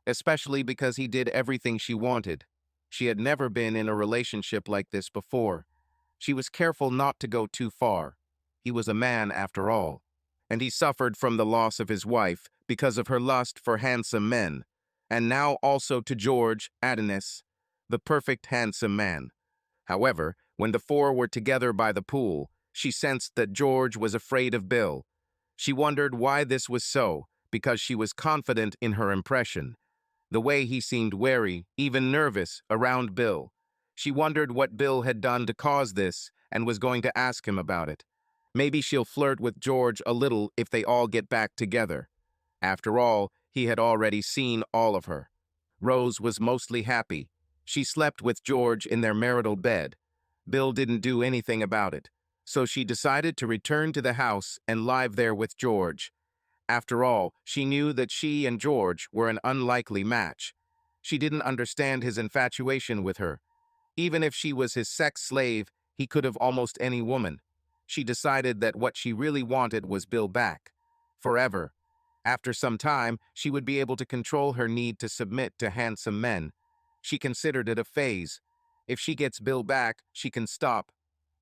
Speaker 1: especially because he did everything she wanted. She had never been in a relationship like this before. She was careful not to go too far. He was a man after all. And he suffered from the loss of his wife because of her lust for handsome men. And now also to George, Adonis, the perfect handsome man. However, when the four were together by the pool, she sensed that George was afraid of Bill. She wondered why this was so, because she was confident in her impression. The way he seemed wary, even nervous, around Bill. She wondered what Bill had done to cause this and was going to ask him about it. Maybe she'll flirt with George a little if they all get back together. After all, he had already seen all of her. Rose was mostly happy. She slept with George in their marital bed. Bill didn't do anything about it, so she decided to return to the house and live there with George. After all, she knew that she and George were an unlikely match. She didn't understand his infatuation with her. Even if she was his sex slave, he could have almost any woman. She decided that what she really wanted was Bill back. Forever. After some time, she would be able to control her need to submit to handsome men. She considered it a phase. If she gets Bill back, she can stop.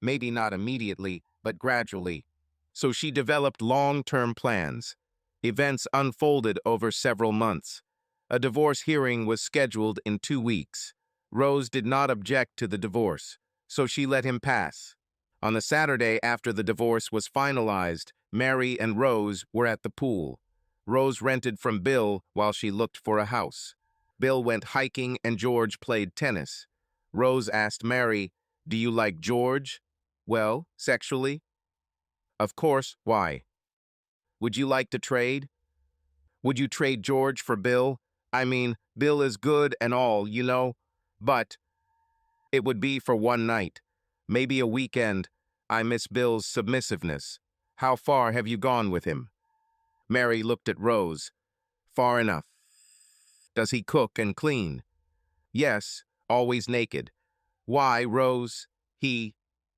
Speaker 1: Maybe not immediately, but gradually. So she developed long-term plans. Events unfolded over several months. A divorce hearing was scheduled in 2 weeks. Rose did not object to the divorce, so she let him pass. On the Saturday after the divorce was finalized, Mary and Rose were at the pool. Rose rented from Bill while she looked for a house. Bill went hiking and George played tennis. Rose asked Mary, "Do you like George?" "Well, sexually." "Of course, why?" "Would you like to trade?" "Would you trade George for Bill? I mean, Bill is good and all, you know, but it would be for one night, maybe a weekend. I miss Bill's submissiveness. How far have you gone with him?" Mary looked at Rose. "Far enough." "Does he cook and clean?" "Yes, always naked." "Why, Rose? He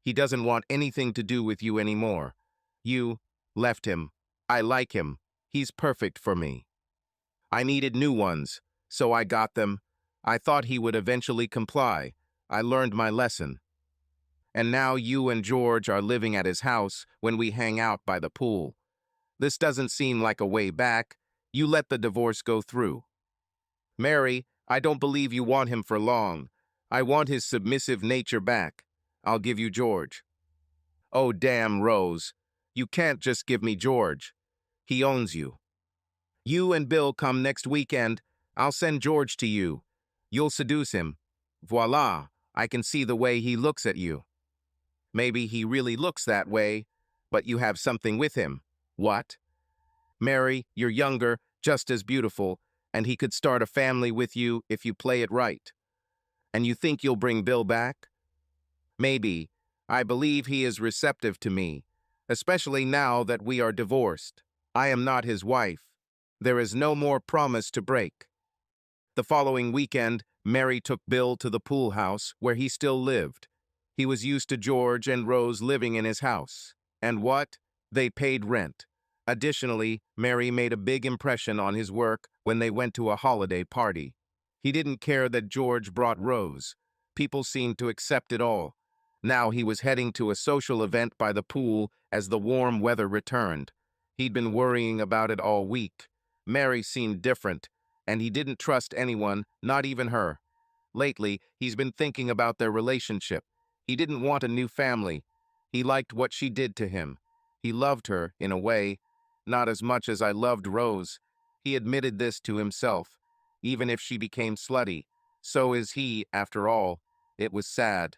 Speaker 1: doesn't want anything to do with you anymore. You left him. I like him. He's perfect for me. I needed new ones, so I got them. I thought he would eventually comply. I learned my lesson. And now you and George are living at his house when we hang out by the pool. This doesn't seem like a way back. You let the divorce go through." "Mary, I don't believe you want him for long. I want his submissive nature back. I'll give you George." "Oh, damn, Rose. You can't just give me George. He owns you. You and Bill come next weekend. I'll send George to you. You'll seduce him. Voila, I can see the way he looks at you. Maybe he really looks that way, but you have something with him." "What?" "Mary, you're younger, just as beautiful, and he could start a family with you if you play it right. And you think you'll bring Bill back?" "Maybe. I believe he is receptive to me, especially now that we are divorced. I am not his wife. There is no more promise to break." The following weekend, Mary took Bill to the pool house where he still lived. He was used to George and Rose living in his house. And what? They paid rent. Additionally, Mary made a big impression on his work when they went to a holiday party. He didn't care that George brought Rose. People seemed to accept it all. Now he was heading to a social event by the pool as the warm weather returned. He'd been worrying about it all week. Mary seemed different, and he didn't trust anyone, not even her. Lately, he's been thinking about their relationship. He didn't want a new family. He liked what she did to him. He loved her, in a way, not as much as I loved Rose. He admitted this to himself. Even if she became slutty, so is he, after all. It was sad.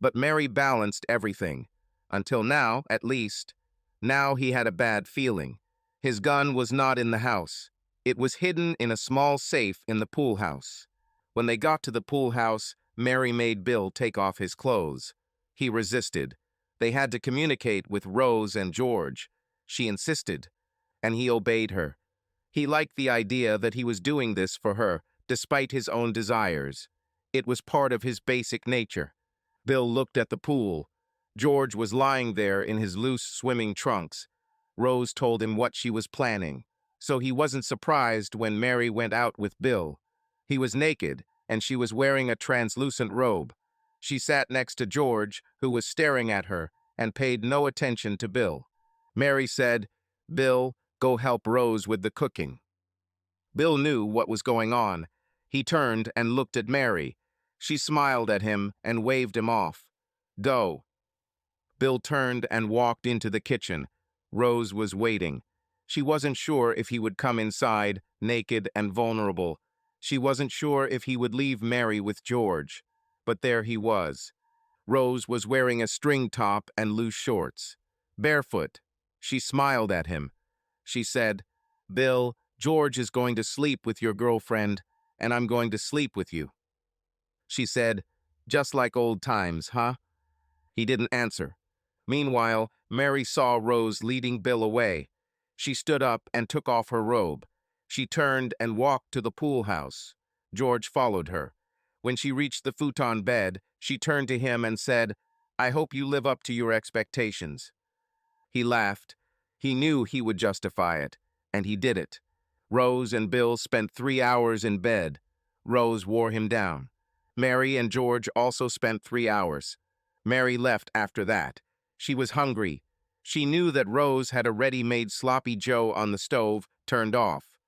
Speaker 1: But Mary balanced everything. Until now, at least. Now he had a bad feeling. His gun was not in the house. It was hidden in a small safe in the pool house. When they got to the pool house, Mary made Bill take off his clothes. He resisted. They had to communicate with Rose and George. She insisted, and he obeyed her. He liked the idea that he was doing this for her, despite his own desires. It was part of his basic nature. Bill looked at the pool. George was lying there in his loose swimming trunks. Rose told him what she was planning, so he wasn't surprised when Mary went out with Bill. He was naked, and she was wearing a translucent robe. She sat next to George, who was staring at her, and paid no attention to Bill. Mary said, "Bill, go help Rose with the cooking." Bill knew what was going on. He turned and looked at Mary. She smiled at him and waved him off. "Go." Bill turned and walked into the kitchen. Rose was waiting. She wasn't sure if he would come inside, naked and vulnerable. She wasn't sure if he would leave Mary with George. But there he was. Rose was wearing a string top and loose shorts. Barefoot. She smiled at him. She said, "Bill, George is going to sleep with your girlfriend, and I'm going to sleep with you." She said, "Just like old times, huh?" He didn't answer. Meanwhile, Mary saw Rose leading Bill away. She stood up and took off her robe. She turned and walked to the pool house. George followed her. When she reached the futon bed, she turned to him and said, "I hope you live up to your expectations." He laughed. He knew he would justify it, and he did it. Rose and Bill spent 3 hours in bed. Rose wore him down. Mary and George also spent 3 hours. Mary left after that. She was hungry. She knew that Rose had a ready-made sloppy joe on the stove, turned off.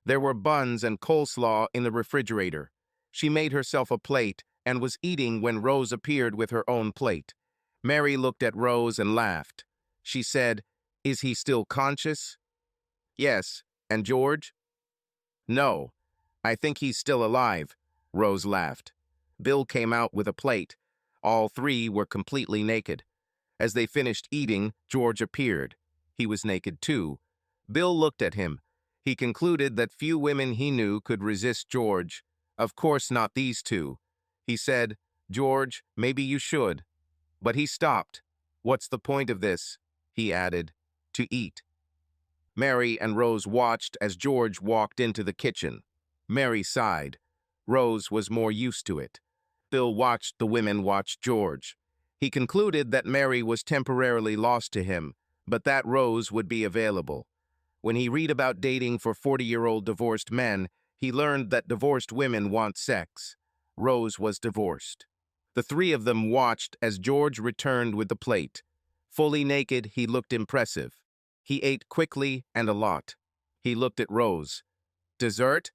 Speaker 1: There were buns and coleslaw in the refrigerator. She made herself a plate and was eating when Rose appeared with her own plate. Mary looked at Rose and laughed. She said, "Is he still conscious?" "Yes. And George?" "No." I think he's still alive, Rose laughed. Bill came out with a plate. All three were completely naked. As they finished eating, George appeared. He was naked too. Bill looked at him. He concluded that few women he knew could resist George. Of course not these two. He said, "George, maybe you should." But he stopped. "What's the point of this?" he added. "To eat." Mary and Rose watched as George walked into the kitchen. Mary sighed. Rose was more used to it. Bill watched the women watch George. He concluded that Mary was temporarily lost to him, but that Rose would be available. When he read about dating for 40-year-old divorced men, he learned that divorced women want sex. Rose was divorced. The three of them watched as George returned with the plate. Fully naked, he looked impressive. He ate quickly and a lot. He looked at Rose. "Dessert?"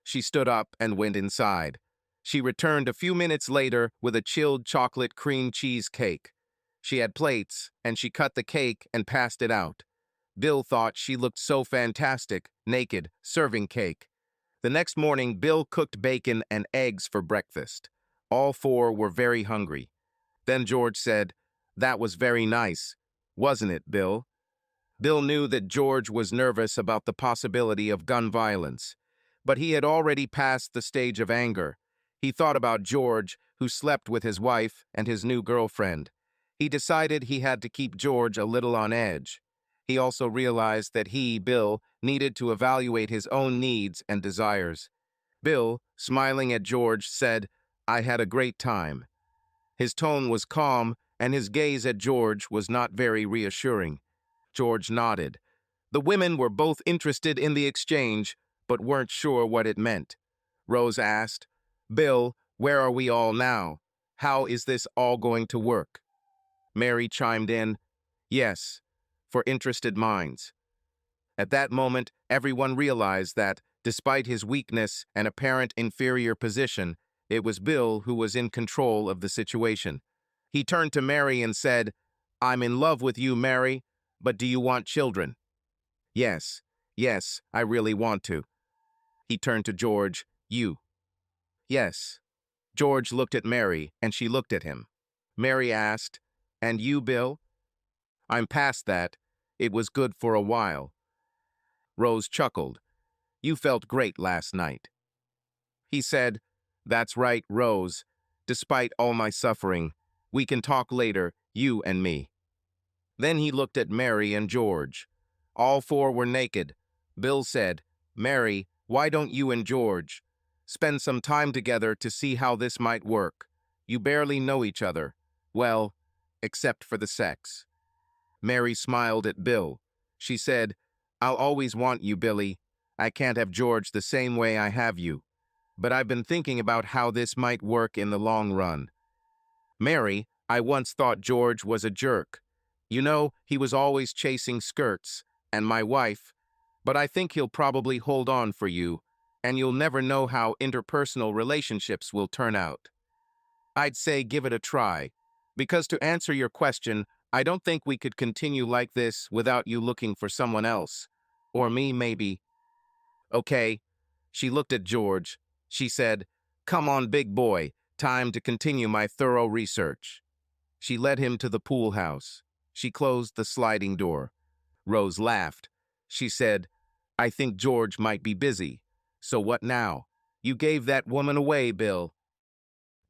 Speaker 1: She stood up and went inside. She returned a few minutes later with a chilled chocolate cream cheese cake. She had plates, and she cut the cake and passed it out. Bill thought she looked so fantastic, naked, serving cake. The next morning, Bill cooked bacon and eggs for breakfast. All four were very hungry. Then George said, "That was very nice, wasn't it, Bill?" Bill knew that George was nervous about the possibility of gun violence, but he had already passed the stage of anger. He thought about George, who slept with his wife and his new girlfriend. He decided he had to keep George a little on edge. He also realized that he, Bill, needed to evaluate his own needs and desires. Bill, smiling at George, said, "I had a great time." His tone was calm, and his gaze at George was not very reassuring. George nodded. The women were both interested in the exchange, but weren't sure what it meant. Rose asked, "Bill, where are we all now? How is this all going to work?" Mary chimed in, "Yes, for interested minds." At that moment, everyone realized that, despite his weakness and apparent inferior position, it was Bill who was in control of the situation. He turned to Mary and said, "I'm in love with you, Mary, but do you want children?" "Yes, yes, I really want to." He turned to George, "You?" "Yes." George looked at Mary, and she looked at him. Mary asked, "And you, Bill?" "I'm past that. It was good for a while." Rose chuckled. "You felt great last night." He said, "That's right, Rose. Despite all my suffering, we can talk later, you and me." Then he looked at Mary and George. All four were naked. Bill said, "Mary, why don't you and George spend some time together to see how this might work? You barely know each other. Well, except for the sex." Mary smiled at Bill. She said, "I'll always want you, Billy. I can't have George the same way I have you. But I've been thinking about how this might work in the long run. Mary, I once thought George was a jerk. You know, he was always chasing skirts, and my wife. But I think he'll probably hold on for you, and you'll never know how interpersonal relationships will turn out. I'd say give it a try, because to answer your question, I don't think we could continue like this without you looking for someone else. Or me, maybe." "Okay." She looked at George. She said, "Come on, big boy. Time to continue my thorough research." She led him to the pool house. She closed the sliding door. Rose laughed. She said, "I think George might be busy. So what now? You gave that woman away, Bill."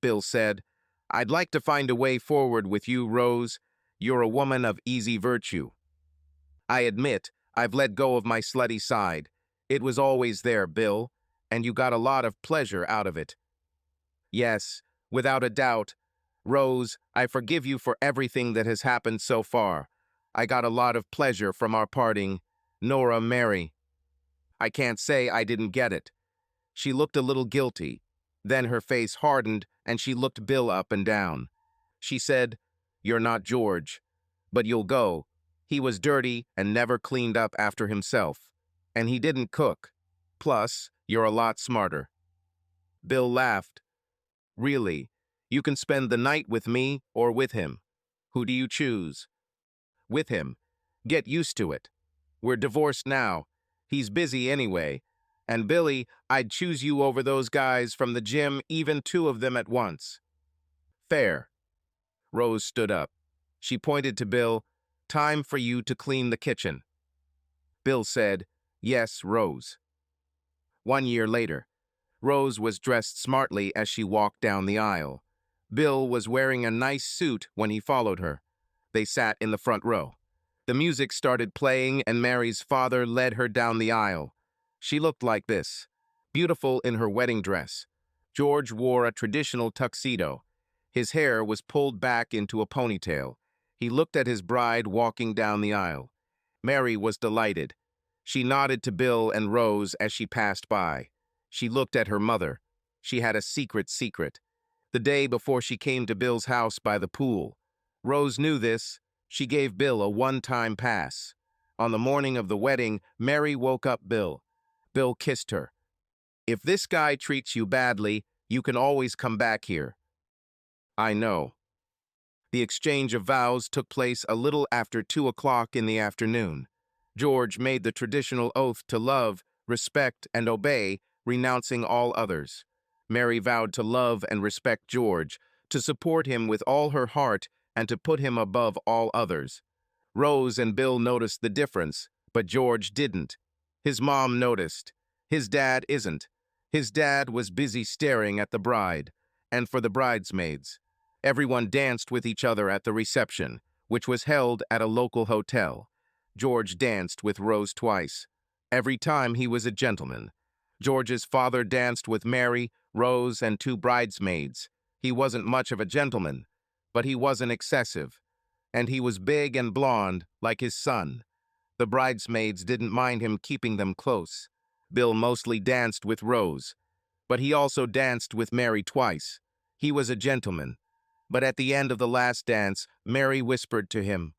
Speaker 1: Bill said, "I'd like to find a way forward with you, Rose. You're a woman of easy virtue. I admit, I've let go of my slutty side. It was always there, Bill, and you got a lot of pleasure out of it." "Yes, without a doubt. Rose, I forgive you for everything that has happened so far. I got a lot of pleasure from our parting. Nora, Mary." "I can't say I didn't get it." She looked a little guilty. Then her face hardened, and she looked Bill up and down. She said, "You're not George, but you'll go. He was dirty and never cleaned up after himself. And he didn't cook. Plus, you're a lot smarter." Bill laughed. "Really? You can spend the night with me or with him. Who do you choose?" "With him. Get used to it. We're divorced now. He's busy anyway. And Billy, I'd choose you over those guys from the gym, even two of them at once. Fair. Rose stood up. She pointed to Bill. Time for you to clean the kitchen. Bill said, Yes, Rose. 1 year later, Rose was dressed smartly as she walked down the aisle. Bill was wearing a nice suit when he followed her. They sat in the front row. The music started playing and Mary's father led her down the aisle. She looked like this, beautiful in her wedding dress. George wore a traditional tuxedo. His hair was pulled back into a ponytail. He looked at his bride walking down the aisle. Mary was delighted. She nodded to Bill and Rose as she passed by. She looked at her mother. She had a secret. The day before she came to Bill's house by the pool. Rose knew this. She gave Bill a one-time pass. On the morning of the wedding, Mary woke up Bill. Bill kissed her. If this guy treats you badly, you can always come back here. I know. The exchange of vows took place a little after 2 o'clock in the afternoon. George made the traditional oath to love, respect, and obey, renouncing all others. Mary vowed to love and respect George, to support him with all her heart, and to put him above all others. Rose and Bill noticed the difference, but George didn't. His mom noticed. His dad isn't. His dad was busy staring at the bride, and for the bridesmaids. Everyone danced with each other at the reception, which was held at a local hotel. George danced with Rose twice. Every time he was a gentleman. George's father danced with Mary, Rose, and 2 bridesmaids. He wasn't much of a gentleman, but he wasn't excessive. And he was big and blonde, like his son. The bridesmaids didn't mind him keeping them close. Bill mostly danced with Rose, but he also danced with Mary twice. He was a gentleman. But at the end of the last dance, Mary whispered to him,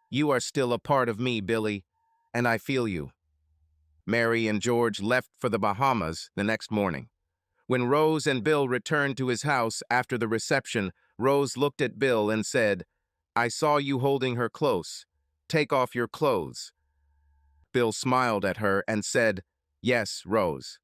Speaker 1: You are still a part of me, Billy, and I feel you. Mary and George left for the Bahamas the next morning. When Rose and Bill returned to his house after the reception, Rose looked at Bill and said, I saw you holding her close. Take off your clothes. Bill smiled at her and said, Yes, Rose.